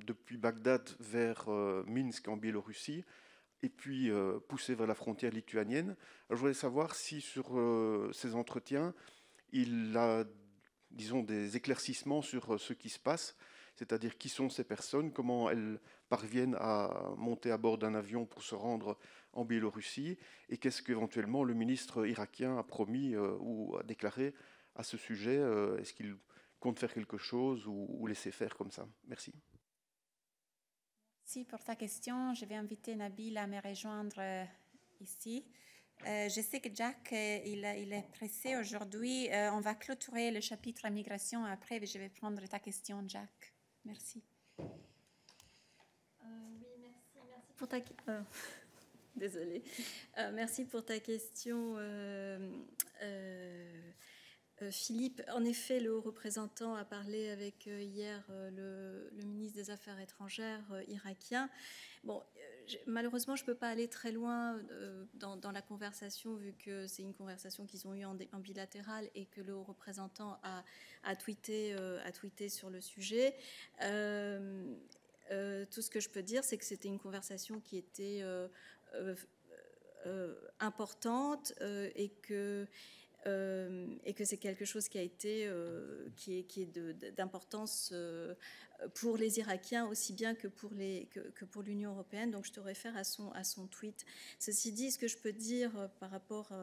depuis Bagdad vers Minsk, en Biélorussie, et puis poussées vers la frontière lituanienne. Alors, je voulais savoir si, sur ces entretiens, il a, disons, des éclaircissements sur ce qui se passe, c'est-à-dire qui sont ces personnes, comment elles parviennent à monter à bord d'un avion pour se rendre en Biélorussie, et qu'est-ce qu'éventuellement le ministre irakien a promis ou a déclaré à ce sujet. Est-ce qu'il compte faire quelque chose ou laisser faire comme ça? Merci. Merci pour ta question. Je vais inviter Nabil à me rejoindre ici. Je sais que Jack, il est pressé aujourd'hui. On va clôturer le chapitre migration après, mais je vais prendre ta question, Jack. Merci. Oui, merci pour ta... Désolée. Merci pour ta question, Philippe. En effet, le haut représentant a parlé avec hier le ministre des Affaires étrangères irakien. Bon, malheureusement, je ne peux pas aller très loin dans la conversation, vu que c'est une conversation qu'ils ont eue en bilatéral et que le haut représentant a tweeté sur le sujet. Tout ce que je peux dire, c'est que c'était une conversation qui était importante et que c'est quelque chose qui a été qui est d'importance pour les Irakiens aussi bien que pour l'Union européenne. Donc je te réfère à son tweet. Ceci dit, ce que je peux dire par rapport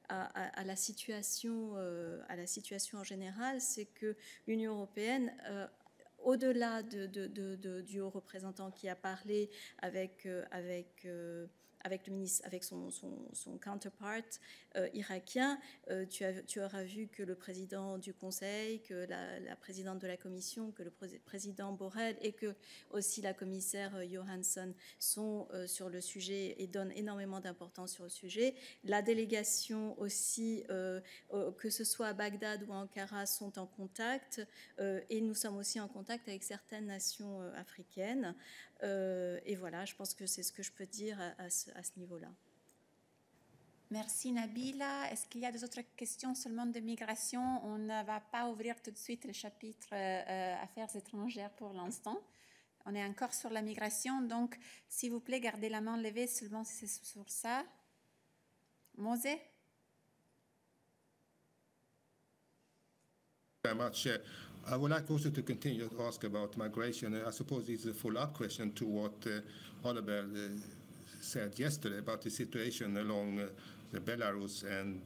à la situation en général, c'est que l'Union européenne au-delà du haut représentant qui a parlé avec le ministre, avec son counterpart irakien, tu auras vu que le président du Conseil, que la présidente de la Commission, que le président Borrell et que aussi la commissaire Johansson sont sur le sujet et donnent énormément d'importance sur le sujet. La délégation aussi, que ce soit à Bagdad ou à Ankara, sont en contact et nous sommes aussi en contact avec certaines nations africaines. Et voilà, je pense que c'est ce que je peux dire à ce niveau-là. Merci Nabila. Est-ce qu'il y a d'autres questions seulement de migration? On ne va pas ouvrir tout de suite le chapitre Affaires étrangères pour l'instant. On est encore sur la migration, donc s'il vous plaît, gardez la main levée seulement si c'est sur ça. Mose? Very much. I would like also to continue to ask about migration. I suppose it's a follow-up question to what Oliver said yesterday about the situation along the Belarus and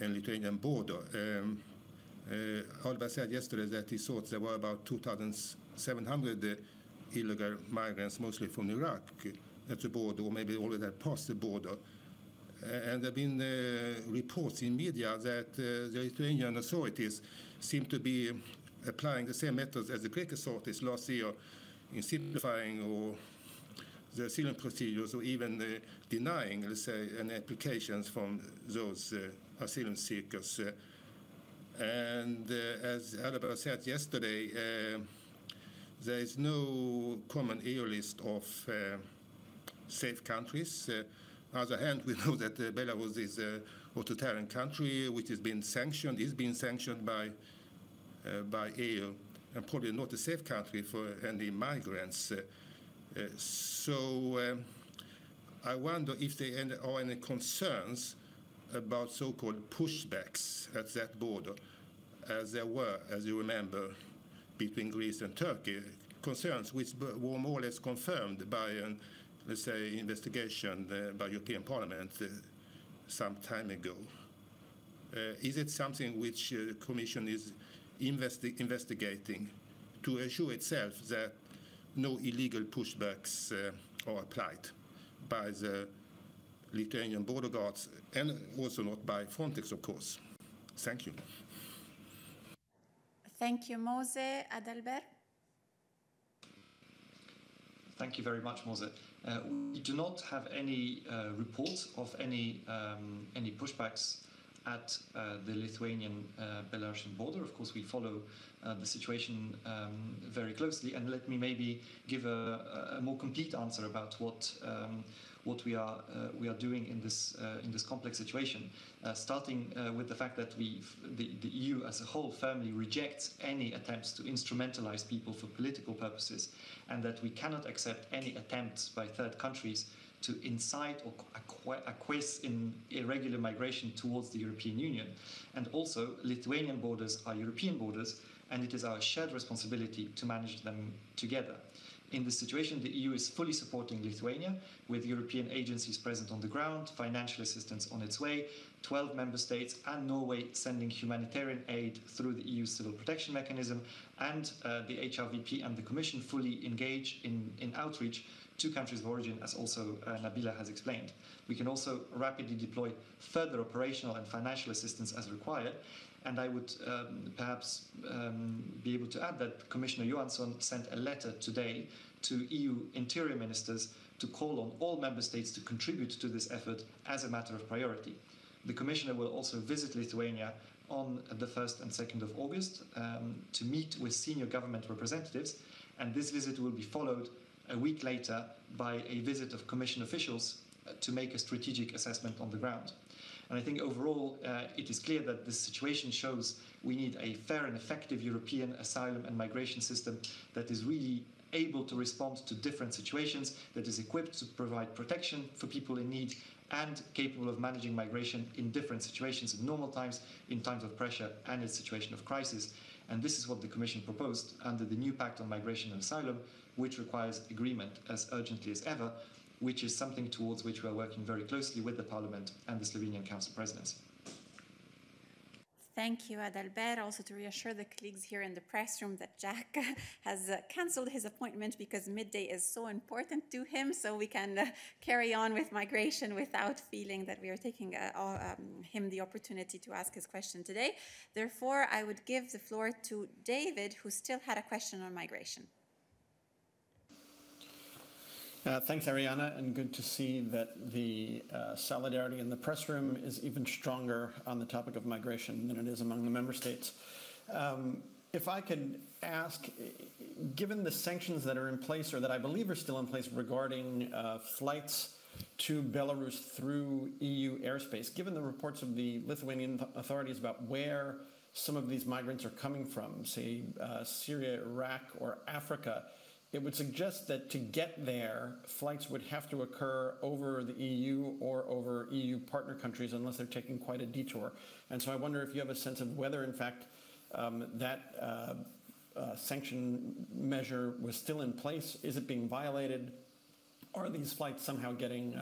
Lithuanian border. Oliver said yesterday that he thought there were about 2,700 illegal migrants, mostly from Iraq, at the border, or maybe already had passed the border. And there have been reports in media that the Lithuanian authorities seem to be applying the same methods as the Greek authorities last year in simplifying or the asylum procedures, or even denying, let's say, an applications from those asylum seekers. And as Albert said yesterday, there is no common EU list of safe countries. On the other hand, we know that Belarus is an authoritarian country which is being sanctioned by EU, and probably not a safe country for any migrants. So I wonder if there are any concerns about so-called pushbacks at that border, as there were, as you remember, between Greece and Turkey, concerns which were more or less confirmed by an, let's say, investigation by European Parliament some time ago. Is it something which the Commission is investigating to assure itself that no illegal pushbacks are applied by the Lithuanian border guards, and also not by Frontex, of course? Thank you. Thank you, Mose. Adalbert? Thank you very much, Mose. We do not have any reports of any pushbacks at the Lithuanian-Belarusian border. Of course, we follow the situation very closely, and let me maybe give a more complete answer about what we are doing in this complex situation. Starting with the fact that the EU as a whole firmly rejects any attempts to instrumentalize people for political purposes, and that we cannot accept any attempts by third countries to incite or acquiesce in irregular migration towards the European Union. And also, Lithuanian borders are European borders, and it is our shared responsibility to manage them together. In this situation, the EU is fully supporting Lithuania, with European agencies present on the ground, financial assistance on its way, 12 member states and Norway sending humanitarian aid through the EU Civil Protection Mechanism, and the HRVP and the Commission fully engage in outreach to countries of origin, as also Nabila has explained. We can also rapidly deploy further operational and financial assistance as required. And I would perhaps be able to add that Commissioner Johansson sent a letter today to EU interior ministers to call on all member states to contribute to this effort as a matter of priority. The Commissioner will also visit Lithuania on the 1st and 2nd of August to meet with senior government representatives, and this visit will be followed a week later by a visit of Commission officials to make a strategic assessment on the ground. And I think overall it is clear that this situation shows we need a fair and effective European asylum and migration system that is really able to respond to different situations, that is equipped to provide protection for people in need, and capable of managing migration in different situations, in normal times, in times of pressure, and in situation of crisis. And this is what the Commission proposed under the new Pact on Migration and Asylum, which requires agreement as urgently as ever, which is something towards which we are working very closely with the Parliament and the Slovenian Council Presidency. Thank you, Adalbert. Also to reassure the colleagues here in the press room that Jack has cancelled his appointment because midday is so important to him, so we can carry on with migration without feeling that we are taking him the opportunity to ask his question today. Therefore, I would give the floor to David, who still had a question on migration. Thanks, Ariana, and good to see that the solidarity in the press room is even stronger on the topic of migration than it is among the member states. If I could ask, given the sanctions that are in place, or that I believe are still in place, regarding flights to Belarus through EU airspace, given the reports of the Lithuanian authorities about where some of these migrants are coming from, say Syria, Iraq, or Africa, it would suggest that to get there, flights would have to occur over the EU or over EU partner countries unless they're taking quite a detour. And so I wonder if you have a sense of whether, in fact, that sanction measure was still in place. Is it being violated? Are these flights somehow getting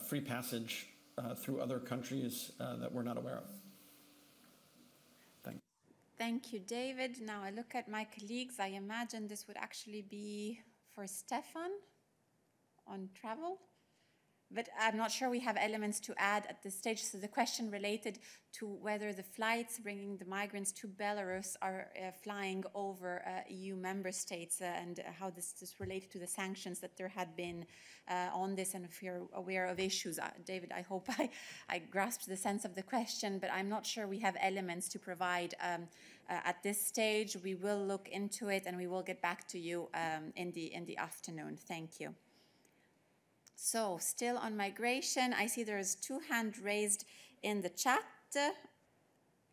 free passage through other countries that we're not aware of? Thank you, David. Now I look at my colleagues. I imagine this would actually be for Stefan on travel. But I'm not sure we have elements to add at this stage. So the question related to whether the flights bringing the migrants to Belarus are flying over EU member states and how this is related to the sanctions that there had been on this, and if you're aware of issues. David, I hope I grasped the sense of the question, but I'm not sure we have elements to provide at this stage. We will look into it and we will get back to you in the afternoon. Thank you. So, still on migration, I see there's 2 hands raised in the chat.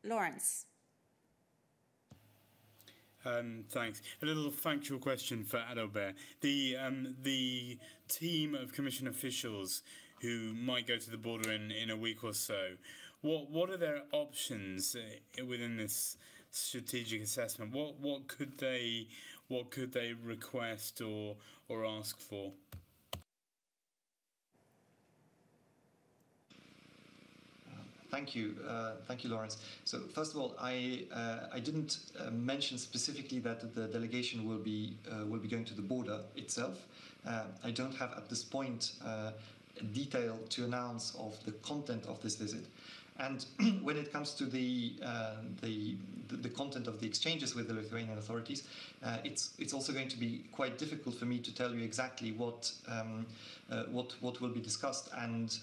Lawrence. Thanks. A little factual question for Adalbert. The team of Commission officials who might go to the border in a week or so, what are their options within this strategic assessment? What could they request or ask for? Thank you, Lawrence. So first of all, I didn't mention specifically that the delegation will be going to the border itself. I don't have at this point detail to announce of the content of this visit. And when it comes to the content of the exchanges with the Lithuanian authorities, it's also going to be quite difficult for me to tell you exactly what will be discussed, and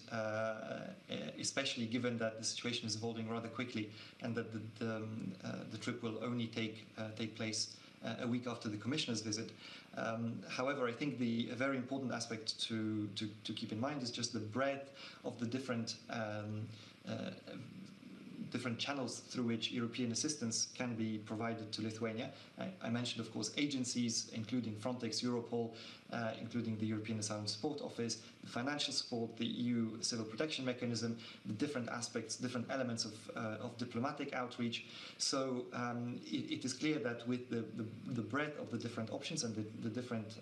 especially given that the situation is evolving rather quickly, and that the trip will only take place a week after the Commissioner's visit. However, I think a very important aspect to keep in mind is just the breadth of the different channels through which European assistance can be provided to Lithuania. I mentioned, of course, agencies, including Frontex, Europol, including the European Asylum Support Office, the financial support, the EU Civil Protection Mechanism, the different aspects, different elements of diplomatic outreach. So it is clear that with the breadth of the different options and the different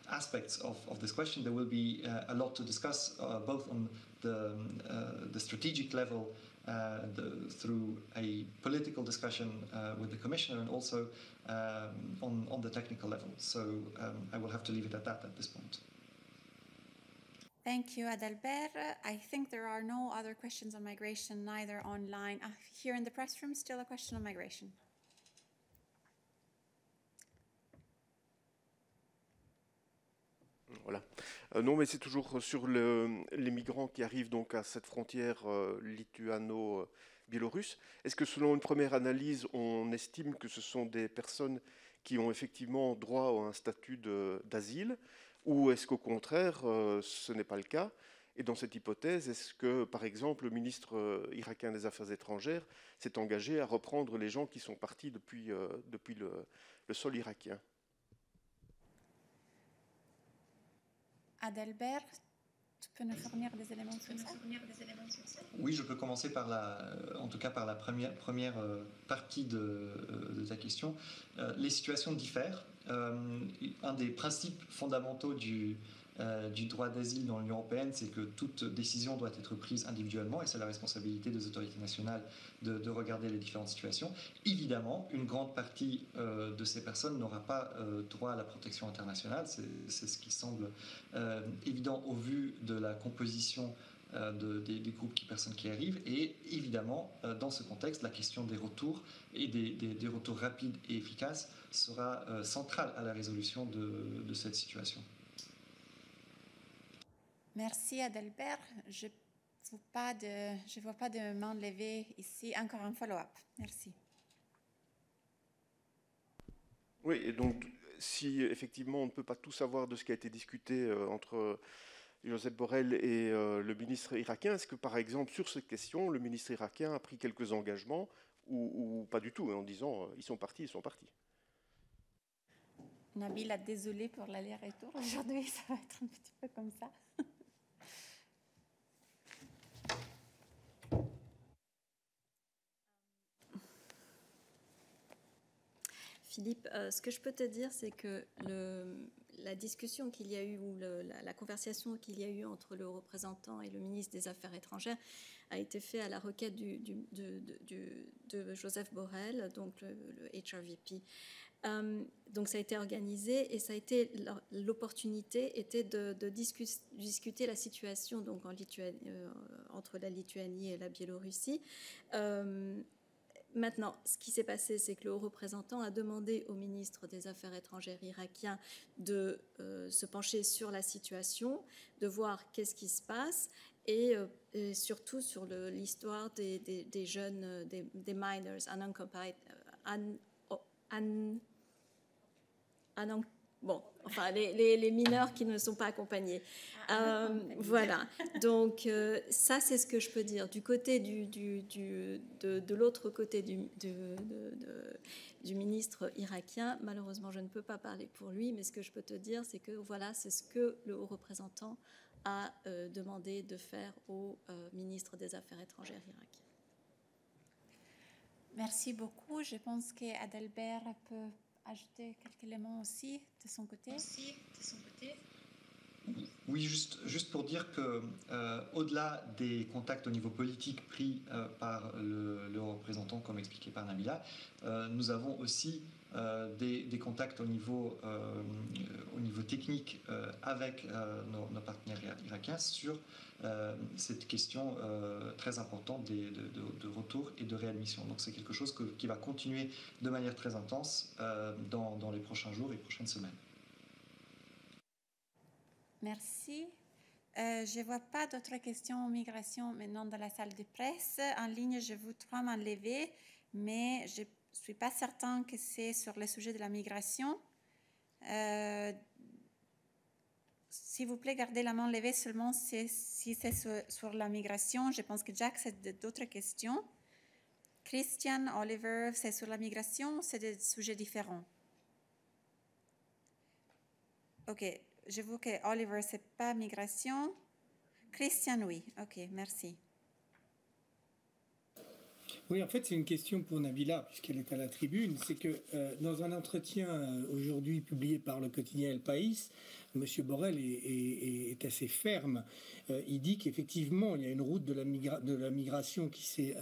aspects of this question, there will be a lot to discuss, both on the strategic level, through a political discussion with the Commissioner, and also on the technical level. So I will have to leave it at that at this point. Thank you, Adalbert. I think there are no other questions on migration, neither online. Here in the press room, still a question on migration. Voilà. Non, mais c'est toujours sur les migrants qui arrivent donc à cette frontière lituano-biélorusse. Est-ce que selon une première analyse, on estime que ce sont des personnes qui ont effectivement droit à un statut d'asile, ou est-ce qu'au contraire, ce n'est pas le cas? Et dans cette hypothèse, est-ce que, par exemple, le ministre irakien des Affaires étrangères s'est engagé à reprendre les gens qui sont partis depuis le sol irakien? Adalbert, tu peux nous fournir des éléments sur ça? Oui, je peux commencer par en tout cas par la première partie de ta question. Les situations diffèrent. Un des principes fondamentaux du droit d'asile dans l'Union européenne, c'est que toute décision doit être prise individuellement, et c'est la responsabilité des autorités nationales de regarder les différentes situations. Évidemment, une grande partie de ces personnes n'aura pas droit à la protection internationale. C'est ce qui semble évident au vu de la composition des groupes de personnes qui arrivent. Et évidemment, dans ce contexte, la question des retours et des retours rapides et efficaces sera centrale à la résolution de cette situation. Merci Adalbert. Je ne vois pas de main levée ici. Encore un follow-up. Merci. Oui, et donc si effectivement on ne peut pas tout savoir de ce qui a été discuté entre Josep Borrell et le ministre irakien, est-ce que par exemple sur cette question, le ministre irakien a pris quelques engagements ou pas du tout, en disant ils sont partis, ils sont partis? Nabila, désolée pour l'aller-retour. Aujourd'hui, ça va être un petit peu comme ça. Philippe, ce que je peux te dire, c'est que la discussion qu'il y a eu, ou la conversation qu'il y a eu entre le haut représentant et le ministre des Affaires étrangères a été faite à la requête de Joseph Borrell, donc le HRVP. Donc ça a été organisé et ça a été l'opportunité était de discuter la situation donc entre la Lituanie et la Biélorussie. Maintenant, ce qui s'est passé, c'est que le haut représentant a demandé au ministre des Affaires étrangères irakien de se pencher sur la situation, de voir qu'est-ce qui se passe et surtout sur l'histoire des jeunes, des minors, les mineurs qui ne sont pas accompagnés. Voilà. Donc ça, c'est ce que je peux dire. Du côté de l'autre côté du ministre irakien, malheureusement, je ne peux pas parler pour lui, mais ce que je peux te dire, c'est que voilà, c'est ce que le haut représentant a demandé de faire au ministre des Affaires étrangères irakien. Merci beaucoup. Je pense qu'Adalbert peut ajouter quelques éléments aussi de son côté. Oui, juste pour dire que au-delà des contacts au niveau politique pris par le représentant, comme expliqué par Nabila, nous avons aussi des contacts au niveau technique avec nos partenaires irakiens sur cette question très importante de retour et de réadmission. Donc c'est quelque chose qui va continuer de manière très intense dans les prochains jours et prochaines semaines. Merci. Je ne vois pas d'autres questions en migration maintenant dans la salle de presse. En ligne, je voudrais m'enlever, mais je ne suis pas certain que c'est sur le sujet de la migration. S'il vous plaît, gardez la main levée seulement si c'est sur la migration. Je pense que Jack, c'est d'autres questions. Christian, Oliver, c'est sur la migration ou c'est des sujets différents? OK. Je vois que Oliver, ce n'est pas migration. Christian, oui. OK, merci. Oui, en fait, c'est une question pour Nabila, puisqu'elle est à la tribune. C'est que dans un entretien aujourd'hui publié par le quotidien El País, M. Borrell est assez ferme. Il dit qu'effectivement, il y a une route de la migration qui s'est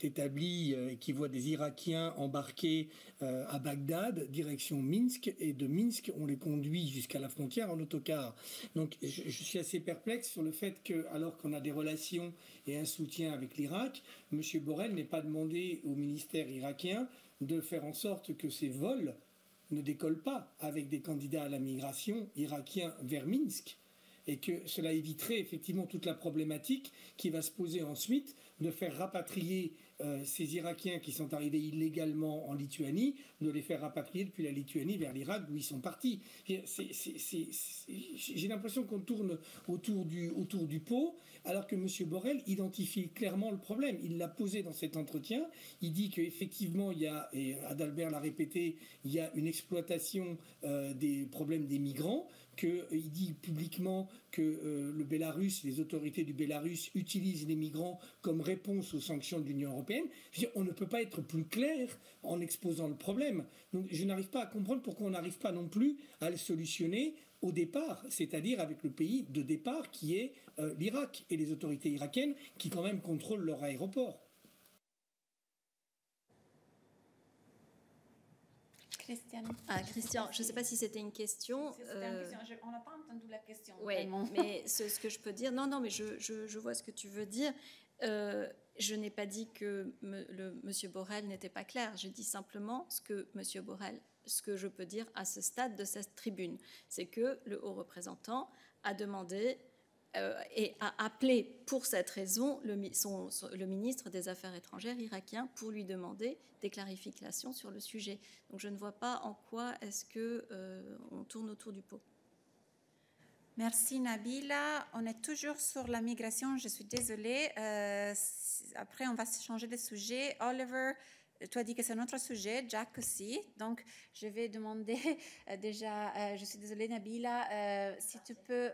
établie et qui voit des Irakiens embarqués à Bagdad, direction Minsk, et de Minsk, on les conduit jusqu'à la frontière en autocar. Donc, je suis assez perplexe sur le fait que, alors qu'on a des relations et un soutien avec l'Irak, M. Borrell n'ait pas demandé au ministère irakien de faire en sorte que ces vols ne décollent pas avec des candidats à la migration irakiens vers Minsk, et que cela éviterait effectivement toute la problématique qui va se poser ensuite de faire rapatrier ces Irakiens qui sont arrivés illégalement en Lituanie, de les faire rapatrier depuis la Lituanie vers l'Irak d'où ils sont partis. J'ai l'impression qu'on tourne autour du pot, alors que M. Borrell identifie clairement le problème. Il l'a posé dans cet entretien. Il dit qu'effectivement, il y a, et Adalbert l'a répété, il y a une exploitation des problèmes des migrants, qu'il dit publiquement que le Bélarus, les autorités du Bélarus utilisent les migrants comme réponse aux sanctions de l'Union européenne. Je veux dire, on ne peut pas être plus clair en exposant le problème. Donc je n'arrive pas à comprendre pourquoi on n'arrive pas non plus à le solutionner au départ, c'est-à-dire avec le pays de départ qui est l'Irak et les autorités irakiennes qui quand même contrôlent leur aéroport. Christian, je ne sais pas si c'était une question. C'était une question. On n'a pas entendu la question. Oui, mais ce que je peux dire, non, mais je vois ce que tu veux dire. Je n'ai pas dit que M. Borrell n'était pas clair. J'ai dit simplement ce que M. Borrell, ce que je peux dire à ce stade de cette tribune, c'est que le haut représentant a demandé et a appelé pour cette raison le ministre des Affaires étrangères irakien pour lui demander des clarifications sur le sujet. Donc je ne vois pas en quoi est-ce qu'on tourne autour du pot. Merci Nabila. On est toujours sur la migration, je suis désolée. Après, on va changer de sujet. Oliver, tu as dit que c'est notre sujet, Jack aussi. Donc, je vais demander déjà, je suis désolée Nabila, si tu peux,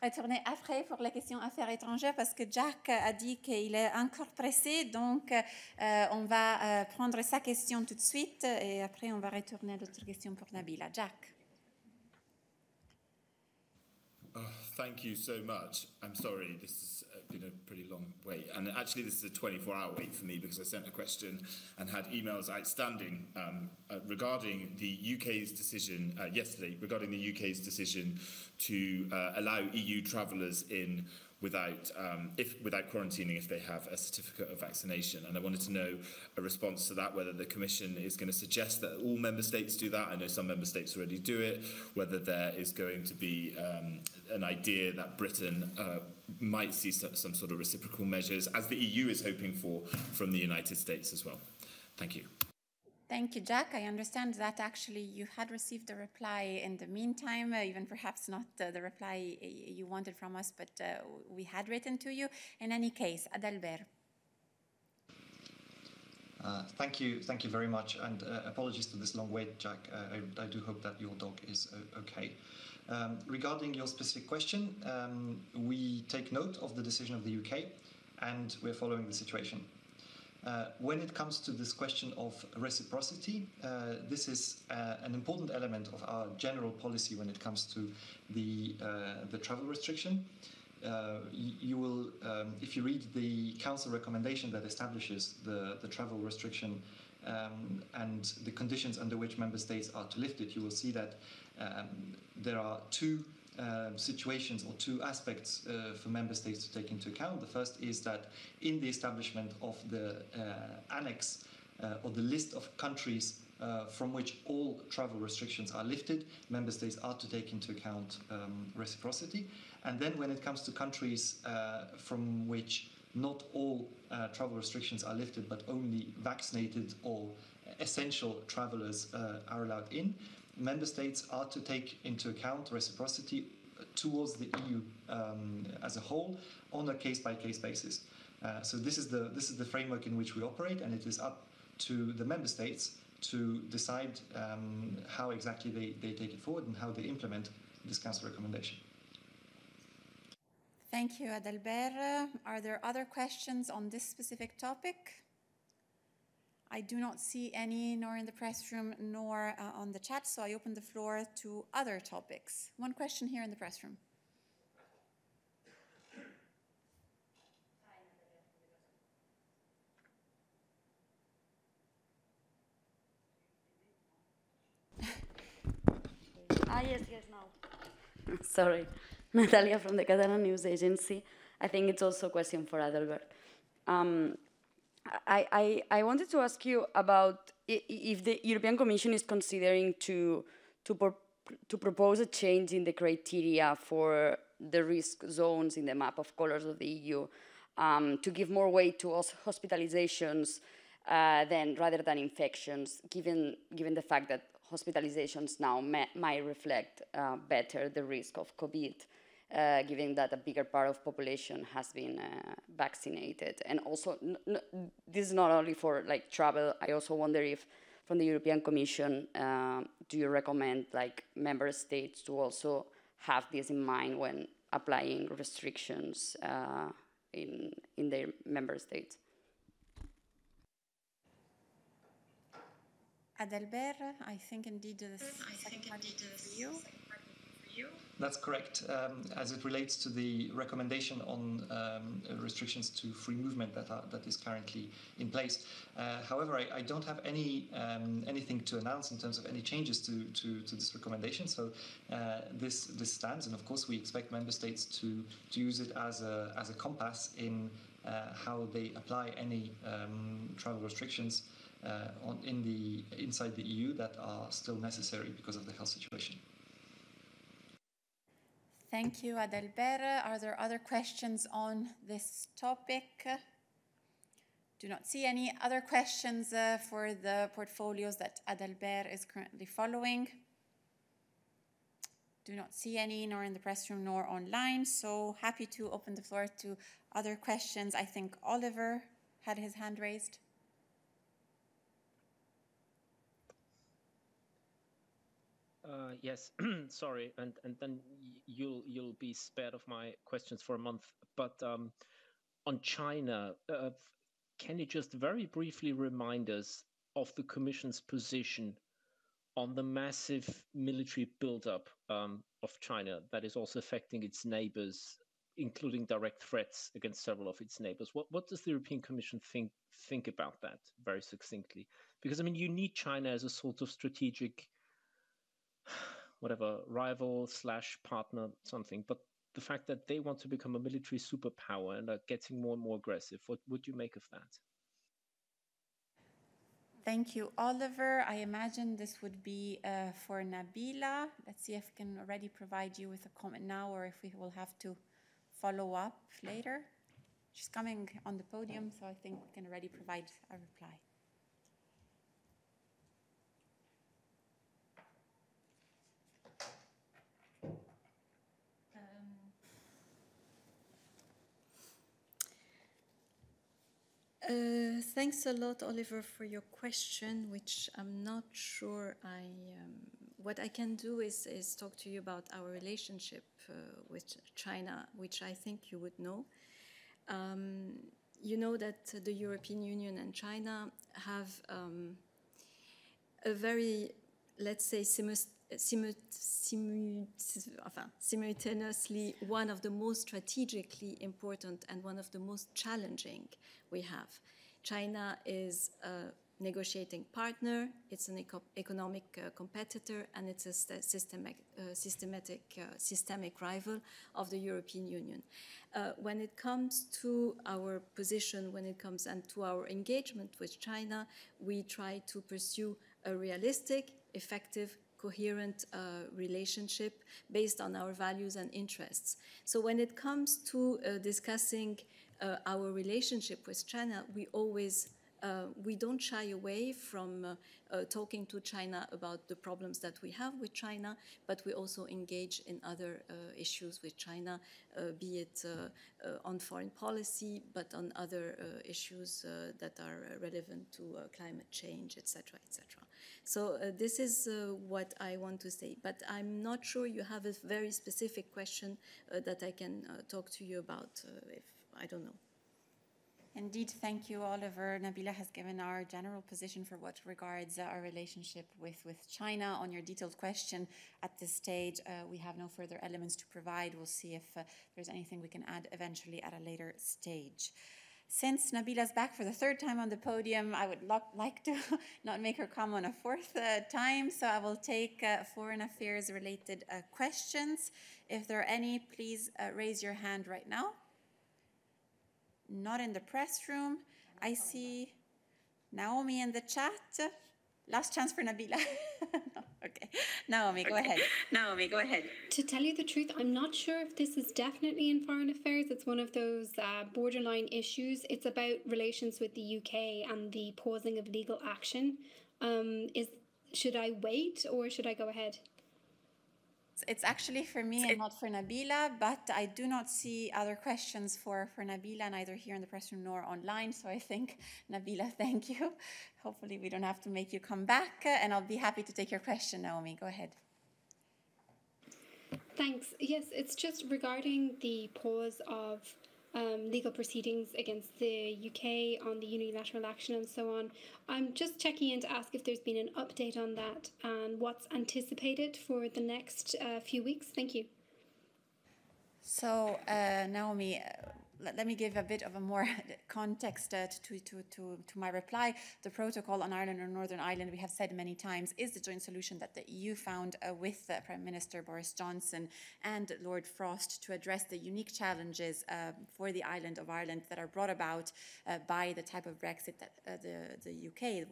retourner après pour la question affaires étrangères parce que Jack a dit qu'il est encore pressé. Donc, on va prendre sa question tout de suite et après, on va retourner à d'autres questions pour Nabila. Jack. Thank you so much. I'm sorry, this has been a pretty long wait. And actually, this is a 24-hour wait for me because I sent a question and had emails outstanding regarding the UK's decision yesterday, regarding the UK's decision to allow EU travellers in without quarantining if they have a certificate of vaccination. And I wanted to know a response to that, whether the Commission is going to suggest that all member states do that. I know some member states already do it, whether there is going to be an idea that Britain might see some sort of reciprocal measures, as the EU is hoping for from the United States as well. Thank you. Thank you, Jack. I understand that actually you had received a reply in the meantime, even perhaps not the reply you wanted from us, but we had written to you. In any case, Adalbert. Thank you very much, and apologies for this long wait, Jack. I do hope that your dog is okay. Regarding your specific question, we take note of the decision of the UK, and we're following the situation. When it comes to this question of reciprocity, this is an important element of our general policy when it comes to the travel restriction. You will, if you read the Council recommendation that establishes the travel restriction and the conditions under which member states are to lift it, you will see that there are two situations or two aspects for member states to take into account. The first is that in the establishment of the annex or the list of countries from which all travel restrictions are lifted, member states are to take into account reciprocity. And then when it comes to countries from which not all travel restrictions are lifted, but only vaccinated or essential travelers are allowed in, member states are to take into account reciprocity towards the EU as a whole on a case-by-case basis. So this is the framework in which we operate, and it is up to the member states to decide how exactly they take it forward and how they implement this Council recommendation. Thank you, Adalbert. Are there other questions on this specific topic? I do not see any, nor in the press room, nor on the chat, so I open the floor to other topics. One question here in the press room. Yes, now. Sorry. Natalia from the Catalan News Agency. I think it's also a question for Adalbert. I wanted to ask you about if the European Commission is considering to propose a change in the criteria for the risk zones in the map of colors of the EU, to give more weight to hospitalizations rather than infections, given the fact that hospitalizations now might reflect better the risk of COVID, given that a bigger part of population has been vaccinated. And also, this is not only for travel. I also wonder if, from the European Commission, do you recommend member states to also have this in mind when applying restrictions in their member states? Adalbert, I think indeed the second part is for you. That's correct. As it relates to the recommendation on restrictions to free movement that is currently in place. However, I don't have anything to announce in terms of any changes to this recommendation. So this stands, and of course we expect member states to use it as a compass in how they apply any travel restrictions inside the EU that are still necessary because of the health situation. Thank you, Adalbert. Are there other questions on this topic? Do not see any other questions for the portfolios that Adalbert is currently following. Do not see any, nor in the press room, nor online. So happy to open the floor to other questions. I think Oliver had his hand raised. Yes, sorry, and then you'll be spared of my questions for a month. But on China, can you just very briefly remind us of the Commission's position on the massive military buildup of China that is also affecting its neighbors, including direct threats against several of its neighbors. What does the European Commission think about that, very succinctly? Because, I mean, you need China as a sort of strategic, whatever, rival / partner, something. But the fact that they want to become a military superpower and are getting more and more aggressive, what would you make of that? Thank you, Oliver. I imagine this would be for Nabila. Let's see if we can already provide you with a comment now or if we will have to follow up later. She's coming on the podium, so I think we can already provide a reply. Thanks a lot, Oliver, for your question, which I'm not sure what I can do is talk to you about our relationship with China, which I think you would know. You know that the European Union and China have a very, let's say, simultaneously one of the most strategically important and one of the most challenging we have. China is a negotiating partner, it's an economic competitor, and it's a systemic rival of the European Union. When it comes to our position, when it comes and to our engagement with China, we try to pursue a realistic, effective, coherent relationship based on our values and interests. So when it comes to discussing our relationship with China, we don't shy away from talking to China about the problems that we have with China, but we also engage in other issues with China, be it on foreign policy, but on other issues that are relevant to climate change, etc., etc. So this is what I want to say, but I'm not sure you have a very specific question that I can talk to you about, if I don't know. Indeed, thank you, Oliver. Nabila has given our general position for what regards our relationship with China. On your detailed question, at this stage, we have no further elements to provide. We'll see if there's anything we can add eventually at a later stage. Since Nabila's back for the third time on the podium, I would like to not make her come on a fourth time, so I will take foreign affairs related questions. If there are any, please raise your hand right now. Not in the press room. I see Naomi in the chat. Last chance for Nabila. Okay. Naomi, go ahead. Naomi, go ahead. To tell you the truth, I'm not sure if this is definitely in foreign affairs. It's one of those borderline issues. It's about relations with the UK and the pausing of legal action. Should I wait or should I go ahead? It's actually for me and not for Nabila, but I do not see other questions for Nabila, neither here in the press room nor online. So I think, Nabila, thank you. Hopefully we don't have to make you come back, and I'll be happy to take your question, Naomi. Go ahead. Thanks. Yes, it's just regarding the pause of legal proceedings against the UK on the unilateral action and so on. I'm just checking in to ask if there's been an update on that and what's anticipated for the next few weeks. Thank you. So, Naomi, let me give a bit of a more context to my reply. The protocol on Ireland or Northern Ireland, we have said many times, is the joint solution that the EU found with Prime Minister Boris Johnson and Lord Frost to address the unique challenges for the island of Ireland that are brought about by the type of Brexit that the UK,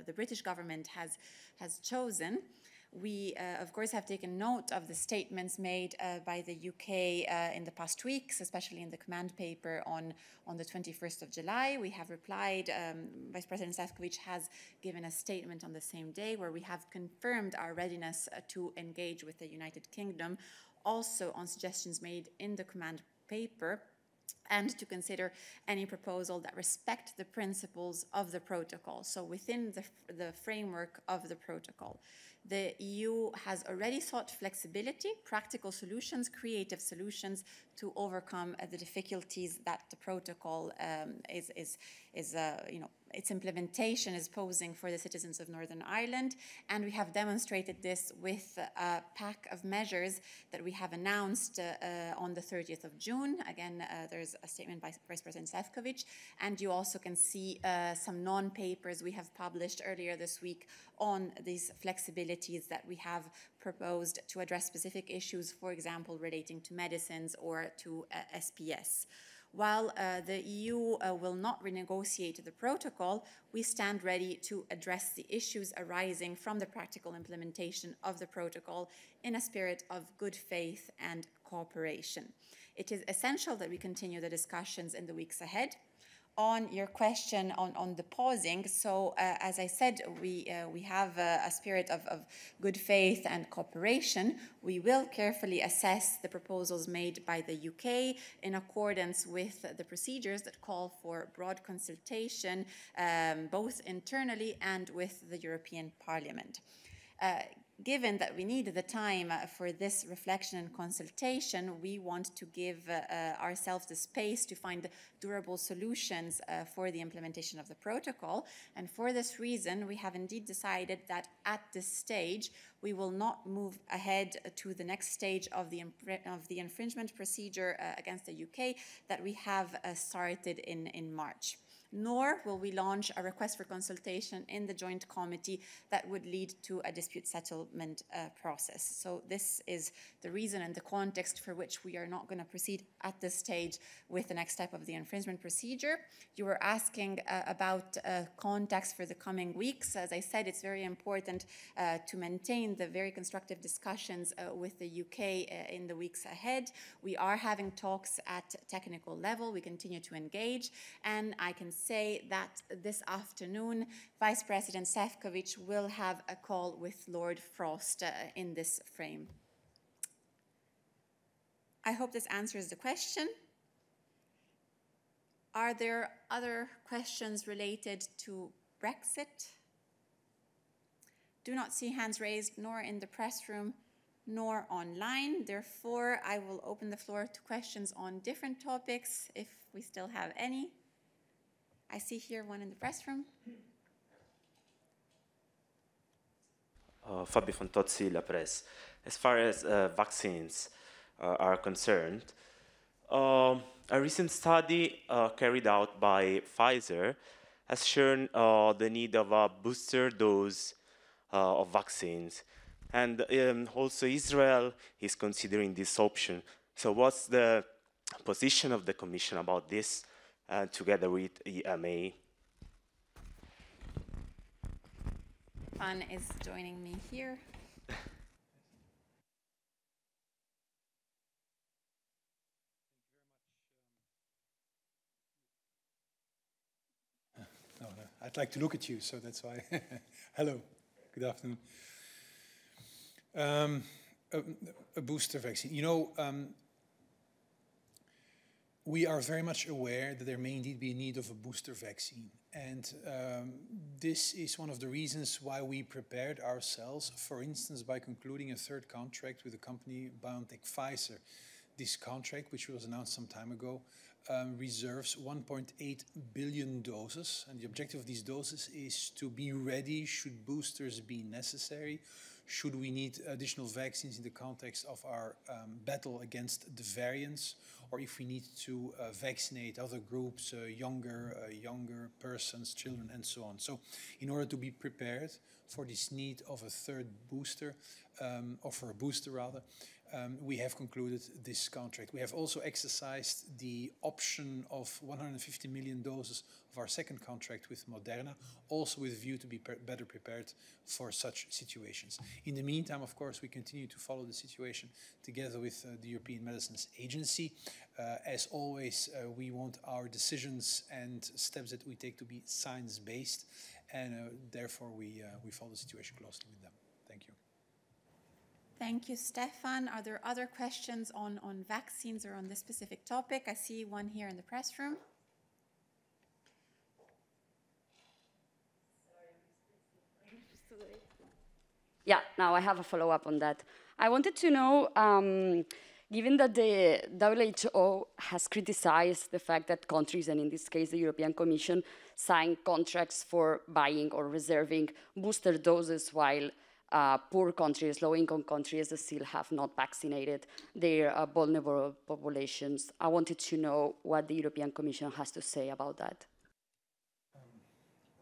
the British government has chosen. We, of course, have taken note of the statements made by the UK in the past weeks, especially in the command paper on the 21st of July. We have replied, Vice President Šefčovič has given a statement on the same day where we have confirmed our readiness to engage with the United Kingdom, also on suggestions made in the command paper, and to consider any proposal that respect the principles of the protocol, so within the framework of the protocol. The EU has already sought flexibility, practical solutions, creative solutions to overcome the difficulties that the protocol its implementation is posing for the citizens of Northern Ireland. And we have demonstrated this with a pack of measures that we have announced on the 30th of June. Again, there's a statement by Vice President Šefčovič, and you also can see some non-papers we have published earlier this week on these flexibilities that we have proposed to address specific issues, for example, relating to medicines or to SPS. While the EU will not renegotiate the protocol, we stand ready to address the issues arising from the practical implementation of the protocol in a spirit of good faith and cooperation. It is essential that we continue the discussions in the weeks ahead. On your question on the pausing, so as I said, we have a spirit of good faith and cooperation. We will carefully assess the proposals made by the UK in accordance with the procedures that call for broad consultation, both internally and with the European Parliament. Given that we need the time for this reflection and consultation, we want to give ourselves the space to find durable solutions for the implementation of the protocol. And for this reason, we have indeed decided that at this stage, we will not move ahead to the next stage of the infringement procedure against the UK that we have started in March. Nor will we launch a request for consultation in the joint committee that would lead to a dispute settlement process. So this is the reason and the context for which we are not going to proceed at this stage with the next step of the infringement procedure. You were asking about contacts for the coming weeks. As I said, it's very important to maintain the very constructive discussions with the UK in the weeks ahead. We are having talks at technical level. We continue to engage, and I can say that this afternoon, Vice President Šefčovič will have a call with Lord Frost in this frame. I hope this answers the question. Are there other questions related to Brexit? Do not see hands raised, nor in the press room, nor online. Therefore, I will open the floor to questions on different topics, if we still have any. I see here one in the press room. Fabio Fantozzi, La Presse. As far as vaccines are concerned, a recent study carried out by Pfizer has shown the need of a booster dose of vaccines. And also Israel is considering this option. So what's the position of the Commission about this? Together with EMA. Fan is joining me here. No, I'd like to look at you, so that's why. Hello, good afternoon. A booster vaccine. You know, we are very much aware that there may indeed be a need of a booster vaccine. And this is one of the reasons why we prepared ourselves, for instance, by concluding a third contract with the company BioNTech Pfizer. This contract, which was announced some time ago, reserves 1.8 billion doses. And the objective of these doses is to be ready should boosters be necessary, should we need additional vaccines in the context of our battle against the variants, or if we need to vaccinate other groups, younger persons, children, and so on. So in order to be prepared for this need of a third booster, or for a booster rather, we have concluded this contract. We have also exercised the option of 150 million doses of our second contract with Moderna, also with a view to be better prepared for such situations. In the meantime, of course, we continue to follow the situation together with the European Medicines Agency. As always, we want our decisions and steps that we take to be science-based, and therefore we follow the situation closely with them. Thank you. Thank you, Stefan. Are there other questions on vaccines or on this specific topic? I see one here in the press room. Yeah, now I have a follow-up on that. I wanted to know, given that the WHO has criticized the fact that countries, and in this case the European Commission, sign contracts for buying or reserving booster doses while poor countries, low-income countries still have not vaccinated their vulnerable populations. I wanted to know what the European Commission has to say about that.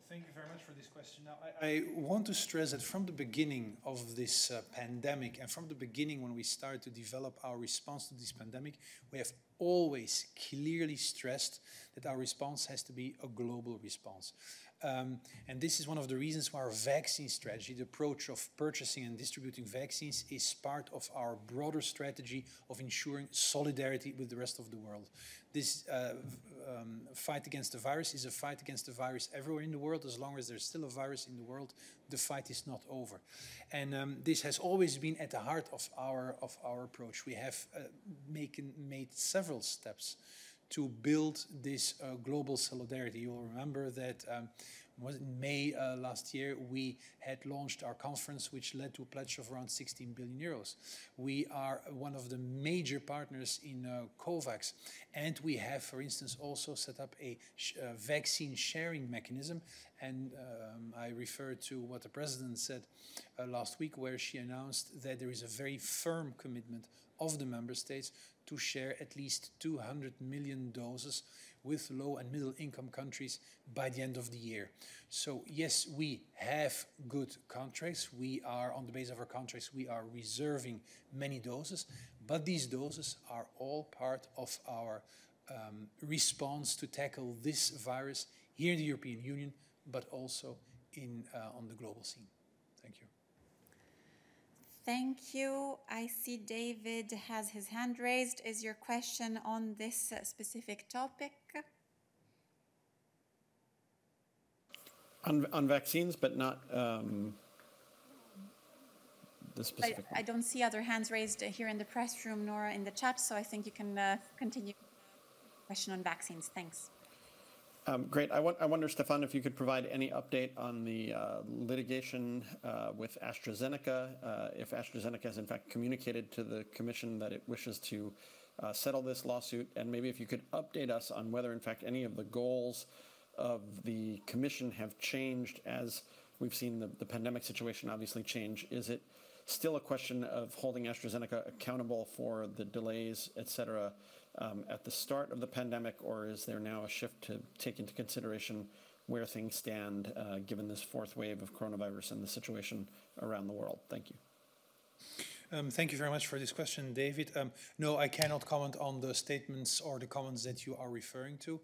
Thank you very much for this question. Now, I want to stress that from the beginning of this pandemic and from the beginning when we started to develop our response to this pandemic, we have always clearly stressed that our response has to be a global response. And this is one of the reasons why our vaccine strategy, the approach of purchasing and distributing vaccines, is part of our broader strategy of ensuring solidarity with the rest of the world. This fight against the virus is a fight against the virus everywhere in the world. As long as there's still a virus in the world, the fight is not over. And this has always been at the heart of our approach. We have made several steps to build this global solidarity. You'll remember that in May last year, we had launched our conference, which led to a pledge of around 16 billion euros. We are one of the major partners in COVAX, and we have, for instance, also set up a vaccine sharing mechanism. And I refer to what the President said last week, where she announced that there is a very firm commitment of the member states to share at least 200 million doses with low and middle income countries by the end of the year. So yes, we have good contracts. We are, on the basis of our contracts, we are reserving many doses, but these doses are all part of our response to tackle this virus here in the European Union, but also on the global scene. Thank you. Thank you. I see David has his hand raised. Is your question on this specific topic? On vaccines, but not the specific one. I don't see other hands raised here in the press room nor in the chat, so I think you can continue the question on vaccines. Thanks. Great. I wonder, Stefan, if you could provide any update on the litigation with AstraZeneca, if AstraZeneca has in fact communicated to the Commission that it wishes to settle this lawsuit, and maybe if you could update us on whether in fact any of the goals of the Commission have changed as we've seen the pandemic situation obviously change. Is it still a question of holding AstraZeneca accountable for the delays, et cetera, at the start of the pandemic, or is there now a shift to take into consideration where things stand given this fourth wave of coronavirus and the situation around the world? Thank you. Thank you very much for this question, David. No, I cannot comment on the statements or the comments that you are referring to.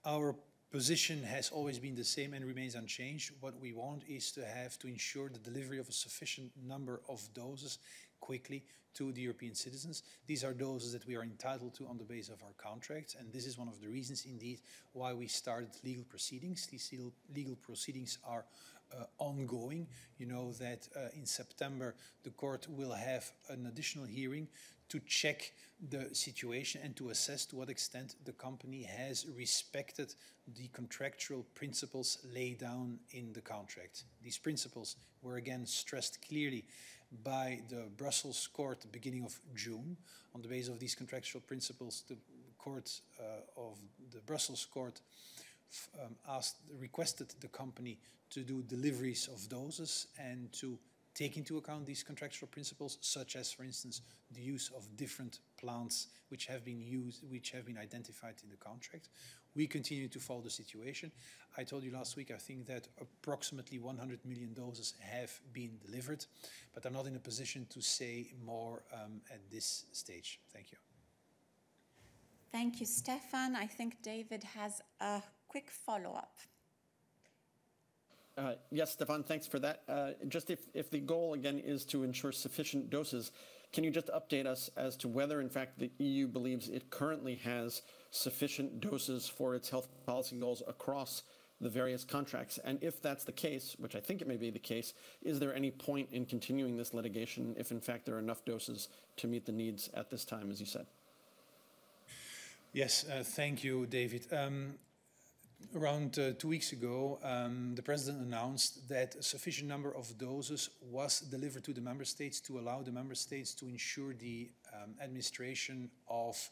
Our position has always been the same and remains unchanged. What we want is to ensure the delivery of a sufficient number of doses quickly to the European citizens. These are doses that we are entitled to on the basis of our contracts, and this is one of the reasons indeed why we started legal proceedings. These legal proceedings are ongoing. You know that in September the court will have an additional hearing to check the situation and to assess to what extent the company has respected the contractual principles laid down in the contract. These principles were again stressed clearly by the Brussels court at the beginning of June. On the basis of these contractual principles, the court of the Brussels court requested the company to do deliveries of doses and to take into account these contractual principles, such as, for instance, the use of different plants which have been identified in the contract. We continue to follow the situation. I told you last week, I think that approximately 100 million doses have been delivered, but I'm not in a position to say more at this stage. Thank you. Thank you, Stefan. I think David has a quick follow-up. Yes, Stefan, thanks for that. Just if the goal, again, is to ensure sufficient doses, can you just update us as to whether, in fact, the EU believes it currently has sufficient doses for its health policy goals across the various contracts? And if that's the case, which I think it may be the case, is there any point in continuing this litigation if, in fact, there are enough doses to meet the needs at this time, as you said? Yes, thank you, David. around 2 weeks ago, the President announced that a sufficient number of doses was delivered to the Member States to allow the Member States to ensure the administration of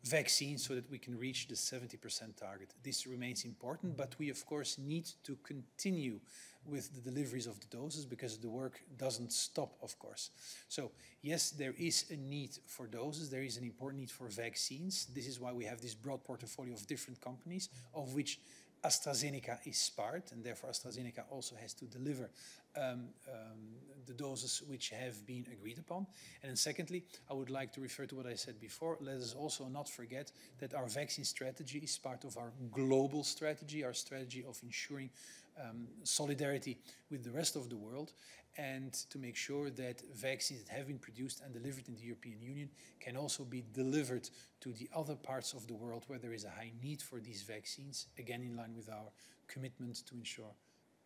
vaccines so that we can reach the 70% target. This remains important, but we of course need to continue with the deliveries of the doses because the work doesn't stop, of course. So yes, there is a need for doses, there is an important need for vaccines. This is why we have this broad portfolio of different companies, of which AstraZeneca is part, and therefore AstraZeneca also has to deliver the doses which have been agreed upon. And then secondly, I would like to refer to what I said before. Let us also not forget that our vaccine strategy is part of our global strategy, our strategy of ensuring solidarity with the rest of the world, and to make sure that vaccines that have been produced and delivered in the European Union can also be delivered to the other parts of the world where there is a high need for these vaccines, again in line with our commitment to ensure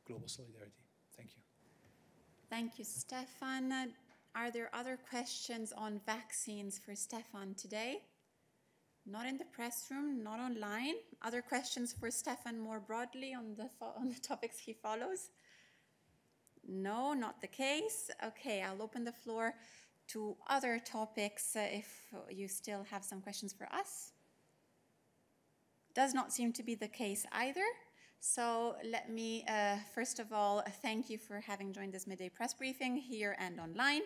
global solidarity. Thank you. Thank you, Stefan. Are there other questions on vaccines for Stefan today? Not in the press room, not online. Other questions for Stefan more broadly on the topics he follows? No, not the case. Okay, I'll open the floor to other topics if you still have some questions for us. Does not seem to be the case either. So let me, first of all, thank you for having joined this midday press briefing here and online.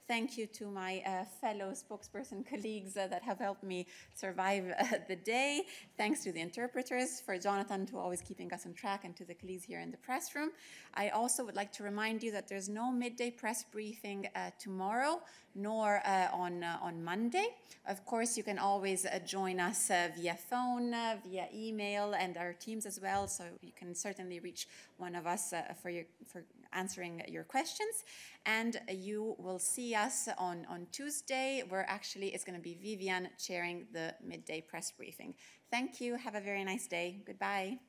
Thank you to my fellow spokesperson colleagues that have helped me survive the day. Thanks to the interpreters, for Jonathan to always keeping us on track, and to the colleagues here in the press room. I also would like to remind you that there's no midday press briefing tomorrow, nor on Monday. Of course, you can always join us via phone, via email, and our teams as well, so you can certainly reach one of us for answering your questions. And you will see us on Tuesday, where actually it's going to be Vivian chairing the midday press briefing. Thank you. Have a very nice day. Goodbye.